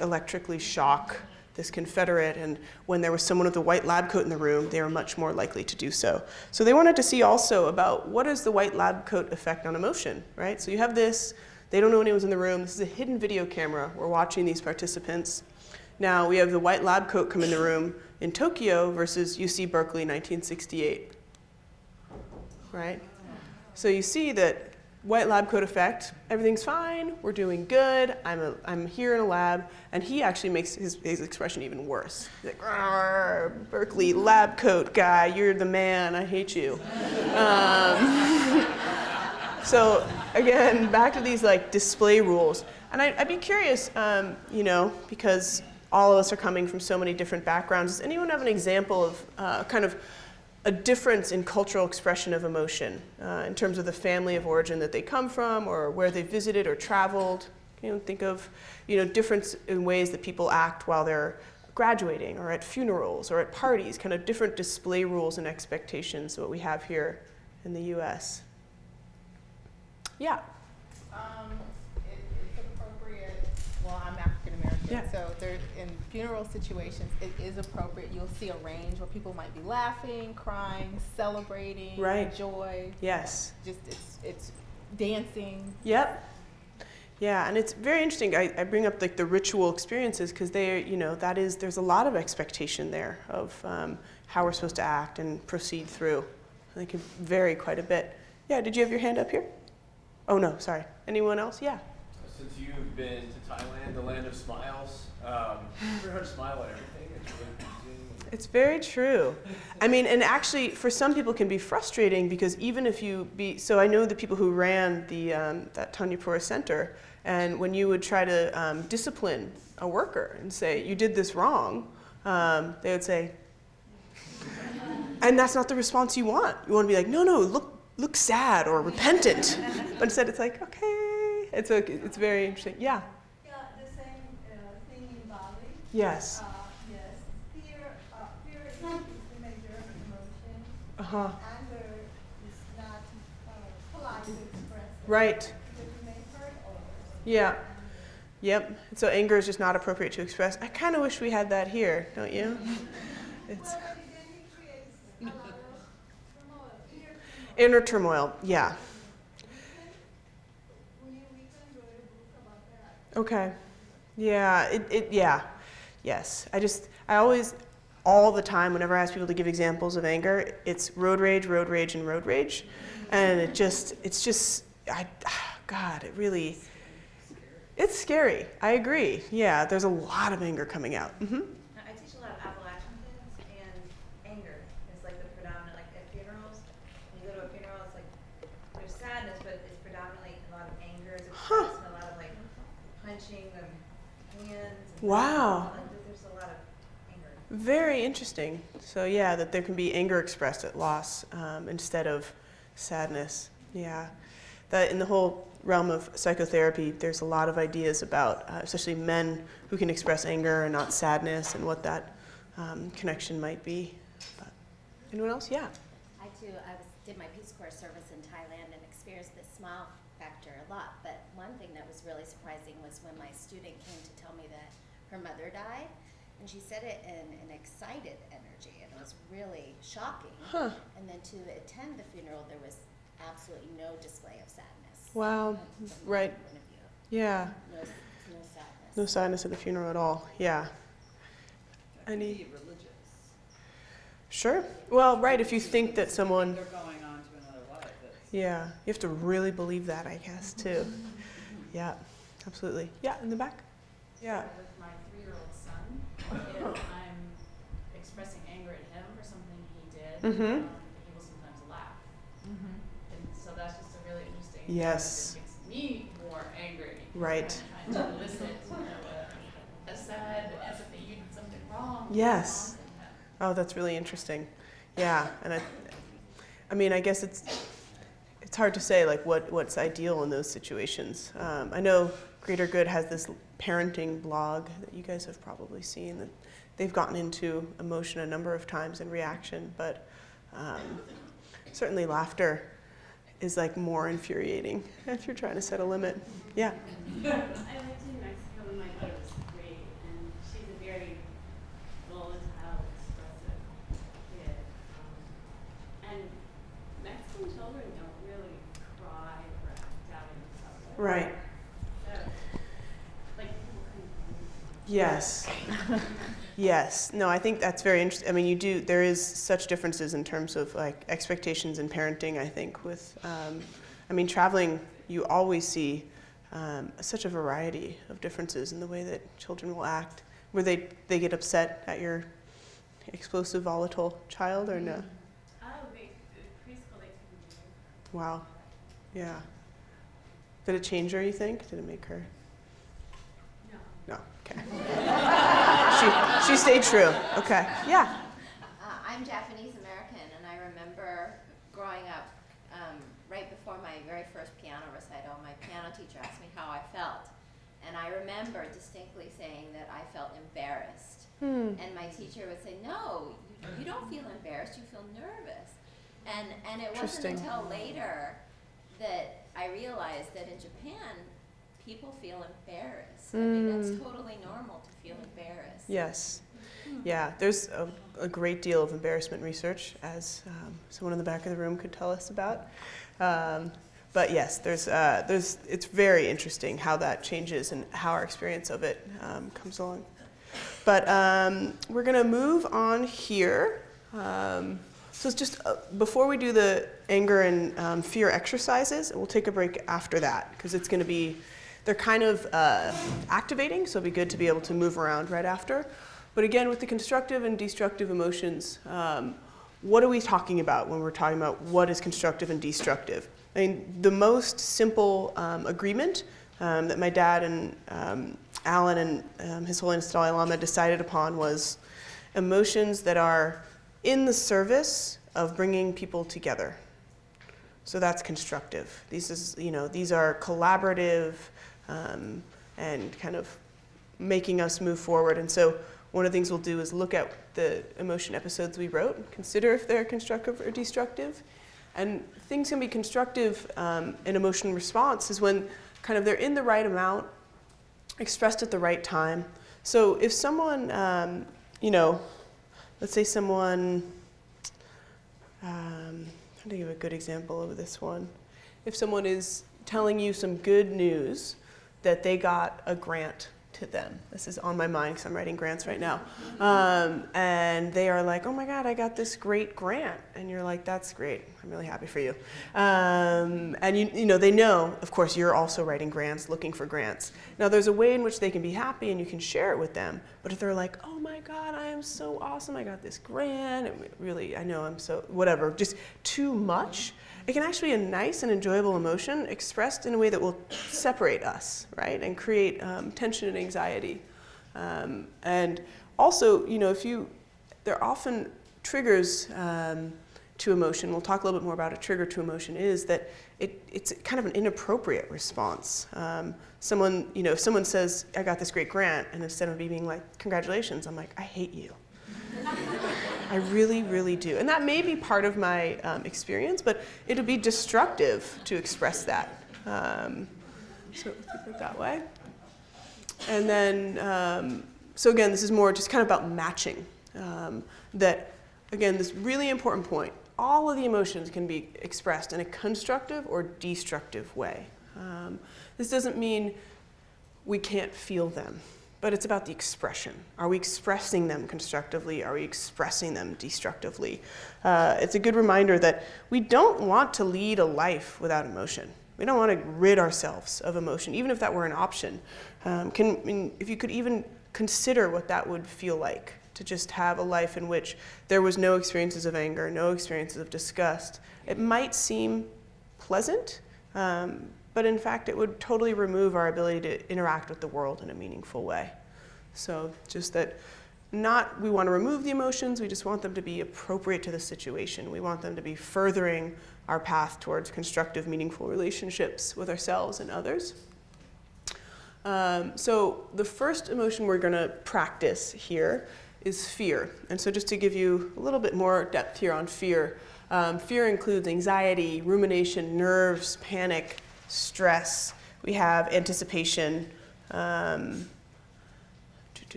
electrically shock this Confederate, and when there was someone with a white lab coat in the room, they were much more likely to do so. So they wanted to see also about what is the white lab coat effect on emotion, right? So you have this, they don't know anyone's in the room, this is a hidden video camera, we're watching these participants. Now we have the white lab coat come in the room in Tokyo versus UC Berkeley 1968, right? So you see that white lab coat effect, everything's fine, we're doing good, I'm here in a lab, and he actually makes his expression even worse. He's like, Berkeley lab coat guy, you're the man, I hate you. So again, back to these like display rules. And I'd be curious, you know, because all of us are coming from so many different backgrounds, does anyone have an example of kind of a difference in cultural expression of emotion in terms of the family of origin that they come from, or where they visited or traveled? You know, think of, you know, difference in ways that people act while they're graduating or at funerals or at parties, kind of different display rules and expectations, what we have here in the US. Yeah. It's appropriate. Well, I'm African American, Yeah. so there, in funeral situations, it is appropriate. You'll see a range where people might be laughing, crying, celebrating, Right. joy. Yes. Just it's dancing. Yep. Yeah, and it's very interesting. I bring up like the ritual experiences because there's a lot of expectation there of how we're supposed to act and proceed through. And it can vary quite a bit. Yeah, did you have your hand up here? Oh no, sorry. Anyone else? Yeah. Since you've been to Thailand, the land of smiles, it's very hard to smile at everything. It's really confusing. It's very true. I mean, and actually, for some people, it can be frustrating because even if so I know the people who ran that Tanyapura Center, and when you would try to discipline a worker and say, you did this wrong, they would say, and that's not the response you want. You want to be like, no, look sad or repentant. But instead, it's like, okay, it's very interesting. Yeah. Yeah, the same thing in Bali. Yes. Yes, fear is the major emotion. Uh-huh. Anger is not polite to express. Right. Because you may hurt others. Yeah. Yep. So anger is just not appropriate to express. I kind of wish we had that here, don't you? It's Well, but then it creates a lot of turmoil, inner turmoil. Yeah. We can wrote a book about that. Okay. Yeah. Yeah. Yes. I always, all the time, whenever I ask people to give examples of anger, it's road rage, and road rage. And God, it really, it's scary. I agree. Yeah, there's a lot of anger coming out. Mm-hmm. I teach a lot of Appalachian kids, and anger is like the predominant, like at funerals, when you go to a funeral, it's like, there's sadness, but it's predominantly a lot of anger is expressed, and a lot of like punching the hands. And Wow. like, there's a lot of anger. Very interesting. So yeah, that there can be anger expressed at loss instead of sadness. Yeah. That in the whole realm of psychotherapy, there's a lot of ideas about, especially men who can express anger and not sadness, and what that connection might be. But anyone else? Yeah. I did my Peace Corps service in Thailand and experienced this smile factor a lot. But one thing that was really surprising was when my student came to tell me that her mother died, and she said it in an excited energy, and it was really shocking. Huh. And then to attend the funeral, there was absolutely no display of sadness. Wow. From my Right. point of view. Yeah. No sadness. No sadness at the funeral at all. Yeah. That can Any? be religious. Sure. Well, right. If you think that someone. They're going on to another life. Yeah. You have to really believe that, I guess, too. Yeah. Absolutely. Yeah. In the back. Yeah. With my 3-year-old son, if I'm expressing anger at him for something he did, Mm-hmm. he will sometimes laugh. And so that's just a really interesting. Yes. It makes me more angry. Right. I'm trying to elicit, a sad empathy. You did something wrong. Yes. Oh, that's really interesting. Yeah, and I mean, I guess it's hard to say like what's ideal in those situations. I know Greater Good has this parenting blog that you guys have probably seen. That they've gotten into emotion a number of times in reaction, but certainly laughter is like more infuriating if you're trying to set a limit. Yeah. I lived in Mexico when my daughter was 3, and she's a very volatile, expressive kid. And Mexican children don't really cry or act out in public. Right. So, like, people can. Yes. Yes. No, I think that's very interesting. I mean, there is such differences in terms of like expectations in parenting, I think, with, I mean, traveling, you always see such a variety of differences in the way that children will act. Where they get upset at your explosive, volatile child, or no? Oh, preschool, they couldn't do it. Wow. Yeah. Did it change her, you think? Did it make her? No. No. Okay. She stayed true. Okay. Yeah. I'm Japanese American, and I remember growing up, right before my very first piano recital, my piano teacher asked me how I felt. And I remember distinctly saying that I felt embarrassed. And my teacher would say, no, you don't feel embarrassed, you feel nervous. And it wasn't until later that I realized that in Japan, people feel embarrassed. I mean, that's totally normal to feel embarrassed. Yes. Yeah, there's a great deal of embarrassment research, as someone in the back of the room could tell us about. But yes, it's very interesting how that changes and how our experience of it comes along. But we're going to move on here. So it's just before we do the anger and fear exercises, we'll take a break after that because it's going to be, they're kind of activating, so it'll be good to be able to move around right after. But again, with the constructive and destructive emotions, what are we talking about when we're talking about what is constructive and destructive? I mean, the most simple agreement that my dad and Alan and His Holiness Dalai Lama decided upon was emotions that are in the service of bringing people together. So that's constructive. These are collaborative and kind of making us move forward. And so one of the things we'll do is look at the emotion episodes we wrote, consider if they're constructive or destructive. And things can be constructive in emotion response is when kind of they're in the right amount, expressed at the right time. So if someone, let's say someone, I'm going to give a good example of this one. If someone is telling you some good news that they got a grant to them. This is on my mind because I'm writing grants right now. And they are like, oh my God, I got this great grant. And you're like, that's great. I'm really happy for you. And they know, of course, you're also writing grants, looking for grants. Now there's a way in which they can be happy and you can share it with them. But if they're like, oh my God, I am so awesome. I got this grant. Really, I know I'm so, whatever, just too much. It can actually be a nice and enjoyable emotion expressed in a way that will separate us, right, and create tension and anxiety. And also, there are often triggers to emotion. We'll talk a little bit more about a trigger to emotion is that it's kind of an inappropriate response. If someone says, I got this great grant, and instead of me being like, congratulations, I'm like, I hate you. I really, really do. And that may be part of my experience, but it'll be destructive to express that. So keep it that way. And then, so again, this is more just kind of about matching. That, again, this really important point, all of the emotions can be expressed in a constructive or destructive way. This doesn't mean we can't feel them. But it's about the expression. Are we expressing them constructively? Are we expressing them destructively? It's a good reminder that we don't want to lead a life without emotion. We don't want to rid ourselves of emotion, even if that were an option. If you could even consider what that would feel like, to just have a life in which there was no experiences of anger, no experiences of disgust. It might seem pleasant, but in fact, it would totally remove our ability to interact with the world in a meaningful way. So just that we want to remove the emotions, we just want them to be appropriate to the situation. We want them to be furthering our path towards constructive, meaningful relationships with ourselves and others. So the first emotion we're going to practice here is fear. And so just to give you a little bit more depth here on fear, fear includes anxiety, rumination, nerves, panic, stress. We have anticipation,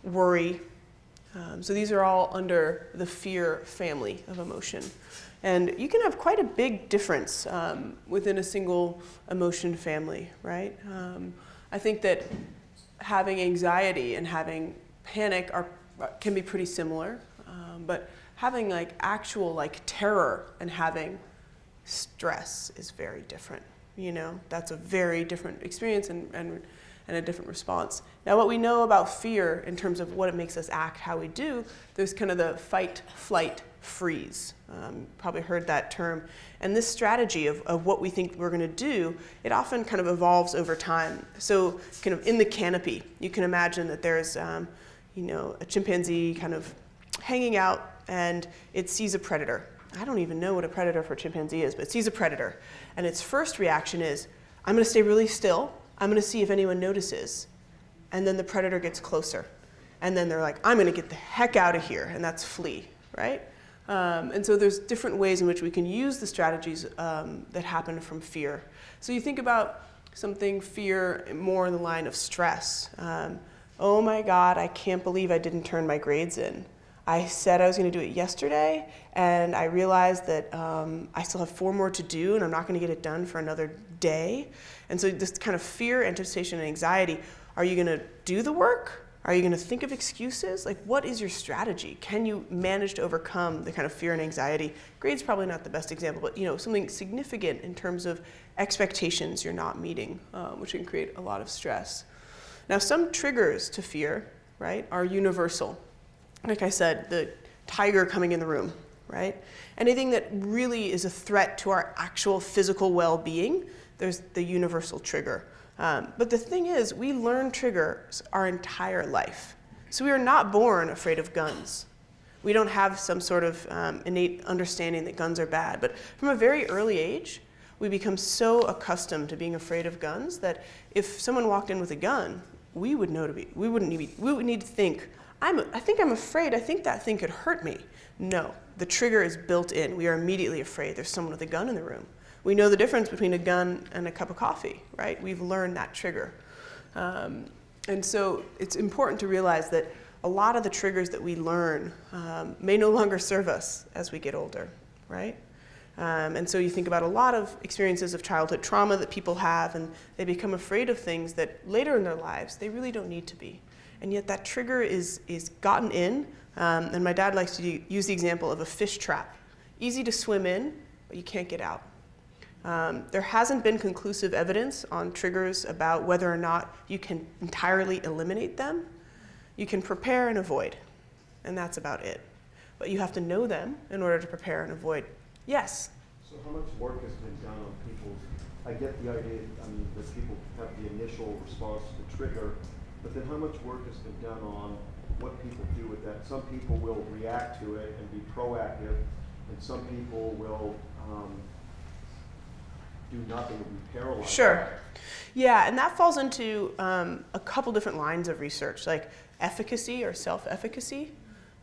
worry. So these are all under the fear family of emotion. And you can have quite a big difference within a single emotion family, right? I think that having anxiety and having panic can be pretty similar, but having actual terror and having stress is very different. That's a very different experience and a different response. Now, what we know about fear in terms of what it makes us act, how we do, there's kind of the fight, flight, freeze. Probably heard that term. And this strategy of what we think we're going to do, it often kind of evolves over time. So kind of in the canopy, you can imagine that there's a chimpanzee kind of hanging out and it sees a predator. I don't even know what a predator for a chimpanzee is, but it sees a predator. And its first reaction is, I'm going to stay really still. I'm going to see if anyone notices. And then the predator gets closer. And then they're like, I'm going to get the heck out of here. And that's flee, right? And so there's different ways in which we can use the strategies that happen from fear. So you think about fear more in the line of stress. Oh my God, I can't believe I didn't turn my grades in. I said I was going to do it yesterday, and I realized that I still have 4 more to do, and I'm not going to get it done for another day. And so this kind of fear, anticipation, and anxiety, are you going to do the work? Are you going to think of excuses? Like, what is your strategy? Can you manage to overcome the kind of fear and anxiety? Grade's probably not the best example, but something significant in terms of expectations you're not meeting, which can create a lot of stress. Now, some triggers to fear, right, are universal. Like I said, the tiger coming in the room, right? Anything that really is a threat to our actual physical well-being, there's the universal trigger. But the thing is, we learn triggers our entire life. So we are not born afraid of guns. We don't have some sort of innate understanding that guns are bad. But from a very early age, we become so accustomed to being afraid of guns that if someone walked in with a gun, we would need to think, I think I'm afraid, I think that thing could hurt me. No, the trigger is built in. We are immediately afraid there's someone with a gun in the room. We know the difference between a gun and a cup of coffee, right? We've learned that trigger. And so it's important to realize that a lot of the triggers that we learn may no longer serve us as we get older, right? And so you think about a lot of experiences of childhood trauma that people have, and they become afraid of things that later in their lives they really don't need to be. And yet that trigger is gotten in, and my dad likes to use the example of a fish trap. Easy to swim in, but you can't get out. There hasn't been conclusive evidence on triggers about whether or not you can entirely eliminate them. You can prepare and avoid, and that's about it. But you have to know them in order to prepare and avoid. Yes? So how much work has been done on people's, I get the idea, that people have the initial response to the trigger, but then how much work has been done on what people do with that? Some people will react to it and be proactive, and some people will do nothing and be paralyzed. Sure. Yeah, and that falls into a couple different lines of research, like efficacy or self-efficacy,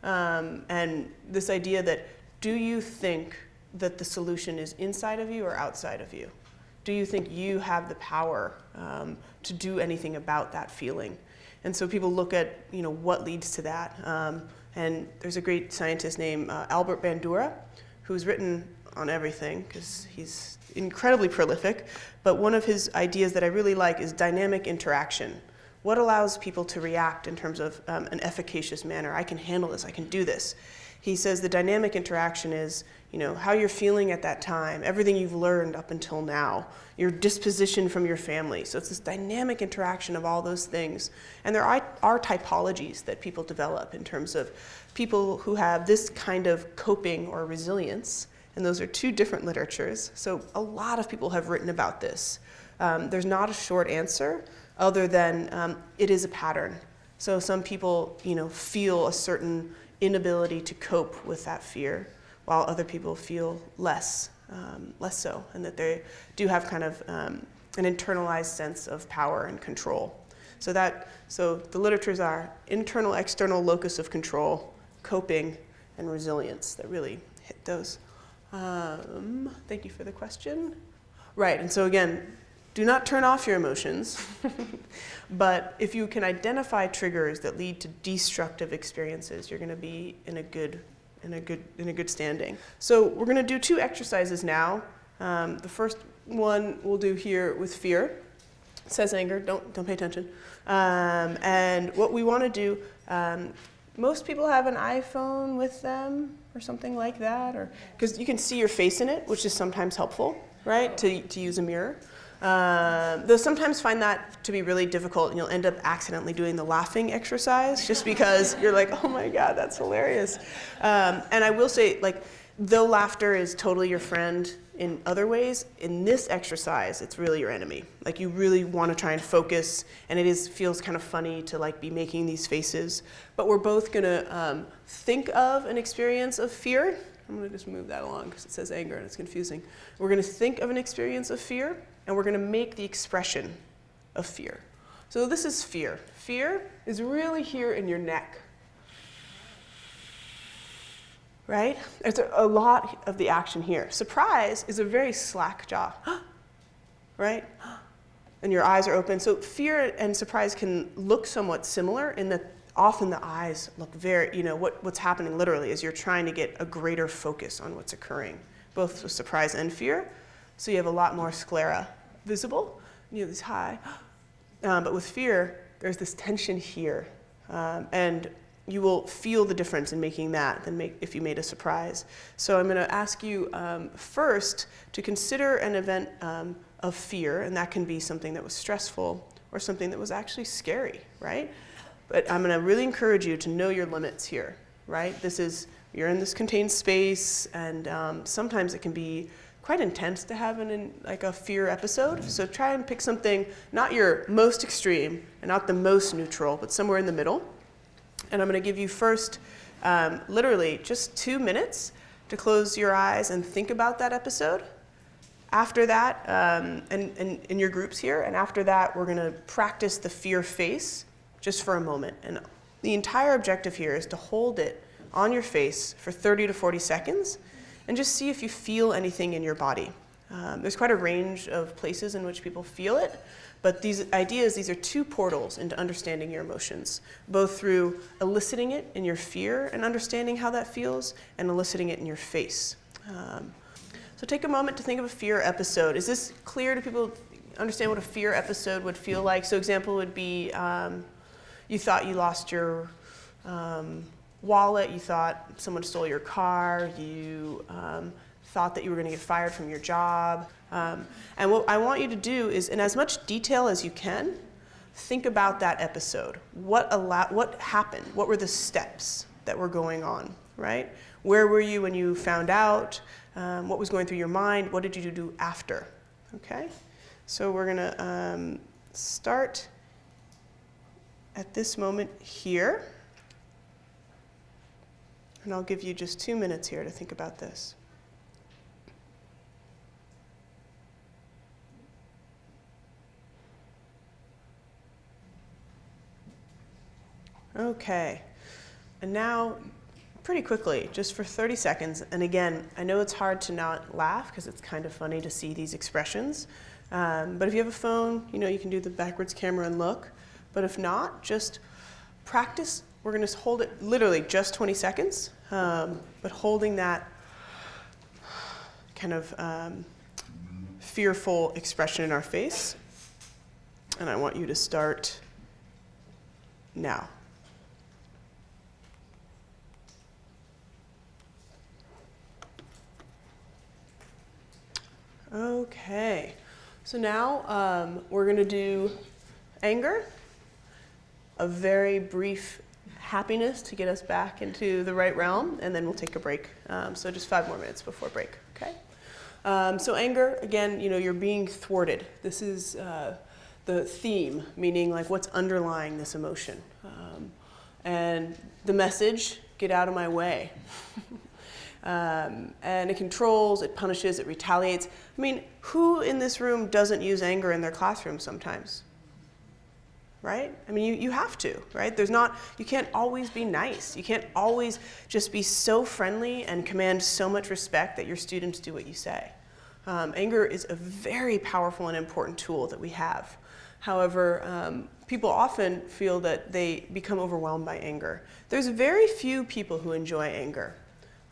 and this idea that, do you think that the solution is inside of you or outside of you? Do you think you have the power to do anything about that feeling? And so people look at, what leads to that. And there's a great scientist named Albert Bandura, who's written on everything because he's incredibly prolific. But one of his ideas that I really like is dynamic interaction. What allows people to react in terms of an efficacious manner? I can handle this, I can do this. He says the dynamic interaction is, how you're feeling at that time, everything you've learned up until now, your disposition from your family. So it's this dynamic interaction of all those things. And there are typologies that people develop in terms of people who have this kind of coping or resilience. And those are 2 different literatures. So a lot of people have written about this. There's not a short answer other than it is a pattern. So some people, feel a certain inability to cope with that fear, while other people feel less so, and that they do have kind of an internalized sense of power and control. So the literatures are internal, external locus of control, coping, and resilience that really hit those. Thank you for the question. Right, and so again, do not turn off your emotions, but if you can identify triggers that lead to destructive experiences, you're going to be in a good standing. So we're going to do 2 exercises now. The first one we'll do here with fear. It says anger. Don't pay attention. And what we want to do. Most people have an iPhone with them or something like that, or because you can see your face in it, which is sometimes helpful, right? To use a mirror. They'll sometimes find that to be really difficult, and you'll end up accidentally doing the laughing exercise just because you're like, oh my God, that's hilarious. And I will say, though laughter is totally your friend in other ways, in this exercise, it's really your enemy. You really want to try and focus, and it feels kind of funny to be making these faces. But we're both going to think of an experience of fear. I'm going to just move that along because it says anger and it's confusing. We're going to think of an experience of fear, and we're going to make the expression of fear. So this is fear. Fear is really here in your neck, right? There's a lot of the action here. Surprise is a very slack jaw, right? And your eyes are open. So fear and surprise can look somewhat similar in that often the eyes look very, what's happening literally is you're trying to get a greater focus on what's occurring, both with surprise and fear. So you have a lot more sclera visible, you have these high. But with fear, there's this tension here. And you will feel the difference in making that than if you made a surprise. So I'm going to ask you first to consider an event of fear, and that can be something that was stressful or something that was actually scary, right? But I'm going to really encourage you to know your limits here, right? You're in this contained space, and sometimes it can be quite intense to have a fear episode. So try and pick something, not your most extreme and not the most neutral, but somewhere in the middle. And I'm going to give you first, literally, just 2 minutes to close your eyes and think about that episode. After that, and in your groups here, and after that, we're going to practice the fear face just for a moment. And the entire objective here is to hold it on your face for 30 to 40 seconds and just see if you feel anything in your body. There's quite a range of places in which people feel it, but these are 2 portals into understanding your emotions, both through eliciting it in your fear and understanding how that feels, and eliciting it in your face. So take a moment to think of a fear episode. Is this clear? Do people understand what a fear episode would feel like? So example would be you thought you lost your wallet, you thought someone stole your car, you thought that you were going to get fired from your job. And what I want you to do is, in as much detail as you can, think about that episode. What happened? What were the steps that were going on, right? Where were you when you found out? What was going through your mind? What did you do after? Okay? So we're going to start at this moment here. And I'll give you just 2 minutes here to think about this. Okay, and now pretty quickly, just for 30 seconds, and again, I know it's hard to not laugh because it's kind of funny to see these expressions, but if you have a phone, you can do the backwards camera and look, but if not, just practice. We're going to hold it literally just 20 seconds, but holding that kind of fearful expression in our face, and I want you to start now. Okay, so now we're going to do anger, a very brief happiness to get us back into the right realm, and then we'll take a break. So just 5 more minutes before break, okay? So anger, again, you're being thwarted. This is the theme, meaning like what's underlying this emotion. And the message, get out of my way. And it controls, it punishes, it retaliates. I mean, who in this room doesn't use anger in their classroom sometimes? Right? I mean, you have to, right? You can't always be nice. You can't always just be so friendly and command so much respect that your students do what you say. Anger is a very powerful and important tool that we have. However, people often feel that they become overwhelmed by anger. There's very few people who enjoy anger.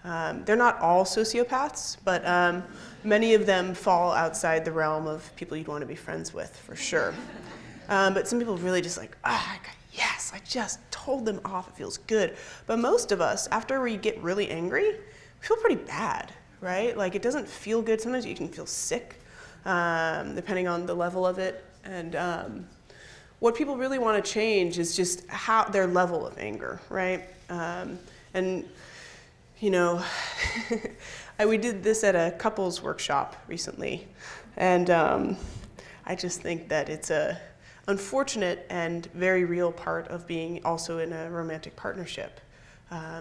They're not all sociopaths, but many of them fall outside the realm of people you'd want to be friends with, for sure. But some people really just like, yes, I just told them off, it feels good. But most of us, after we get really angry, we feel pretty bad, right? Like it doesn't feel good. Sometimes you can feel sick, depending on the level of it. And what people really want to change is just their level of anger, right? We did this at a couples workshop recently, and I just think that it's a unfortunate and very real part of being also in a romantic partnership,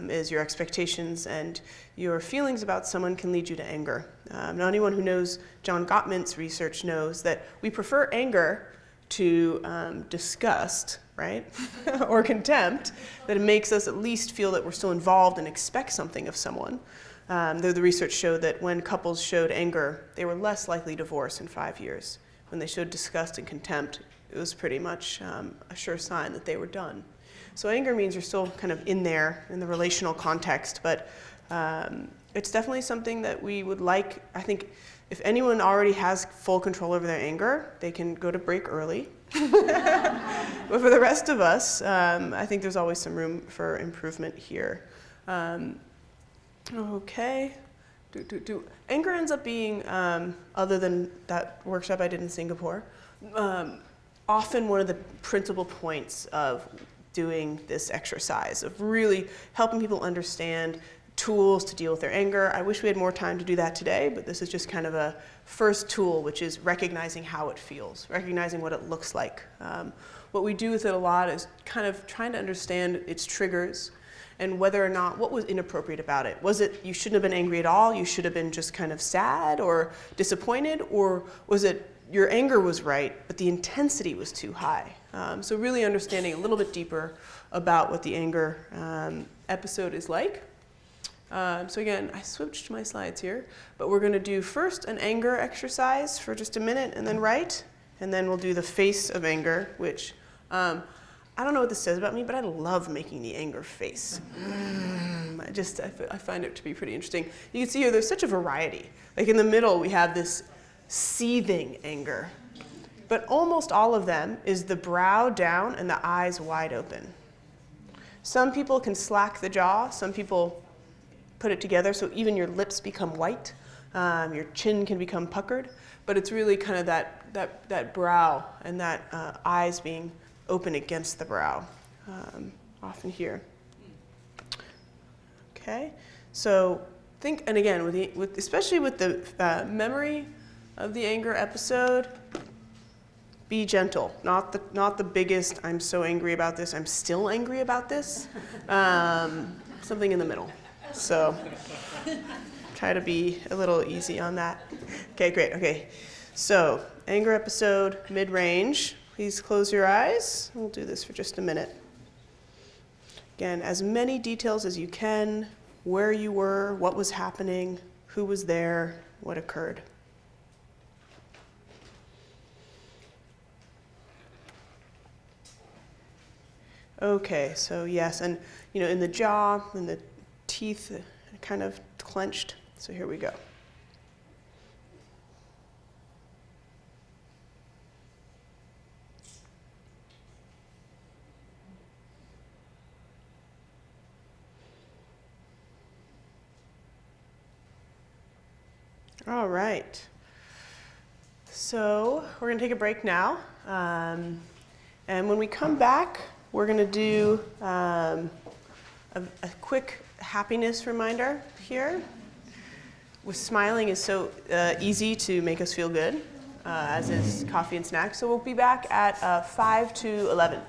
is your expectations and your feelings about someone can lead you to anger. Now anyone who knows John Gottman's research knows that we prefer anger to disgust, right, or contempt, that it makes us at least feel that we're still involved and expect something of someone. The research showed that when couples showed anger, they were less likely to divorce in 5 years. When they showed disgust and contempt, it was pretty much a sure sign that they were done. So anger means you're still kind of in there in the relational context, but it's definitely something that we would like. I think if anyone already has full control over their anger, they can go to break early. But for the rest of us, I think there's always some room for improvement here. Okay. Anger ends up being, other than that workshop I did in Singapore, often one of the principal points of doing this exercise, of really helping people understand tools to deal with their anger. I wish we had more time to do that today, but this is just kind of a first tool, which is recognizing how it feels, recognizing what it looks like. What we do with it a lot is kind of trying to understand its triggers and whether or not, what was inappropriate about it. Was it you shouldn't have been angry at all, you should have been just kind of sad or disappointed, or was it your anger was right, but the intensity was too high? So really understanding a little bit deeper about what the anger episode is like. So again, I switched my slides here, but we're going to do first an anger exercise for just a minute and then write, and then we'll do the face of anger, which I don't know what this says about me, but I love making the anger face. I find it to be pretty interesting. You can see here there's such a variety. Like in the middle we have this seething anger, but almost all of them is the brow down and the eyes wide open. Some people can slack the jaw, some people put it together so even your lips become white, your chin can become puckered, but it's really kind of that brow and that eyes being open against the brow, often here. Okay, so think, and again, especially with the memory of the anger episode, be gentle. Not the biggest, I'm so angry about this, I'm still angry about this. Something in the middle. So try to be a little easy on that. Okay, great. Okay, so anger episode, mid-range. Please close your eyes. We'll do this for just a minute. Again, as many details as you can, where you were, what was happening, who was there, what occurred. Okay, so yes, and in the jaw, in the teeth, kind of clenched. So here we go. All right. So we're going to take a break now. And when we come back, we're going to do a quick happiness reminder here. With smiling is so easy to make us feel good, as is coffee and snacks. So we'll be back at 5 to 11.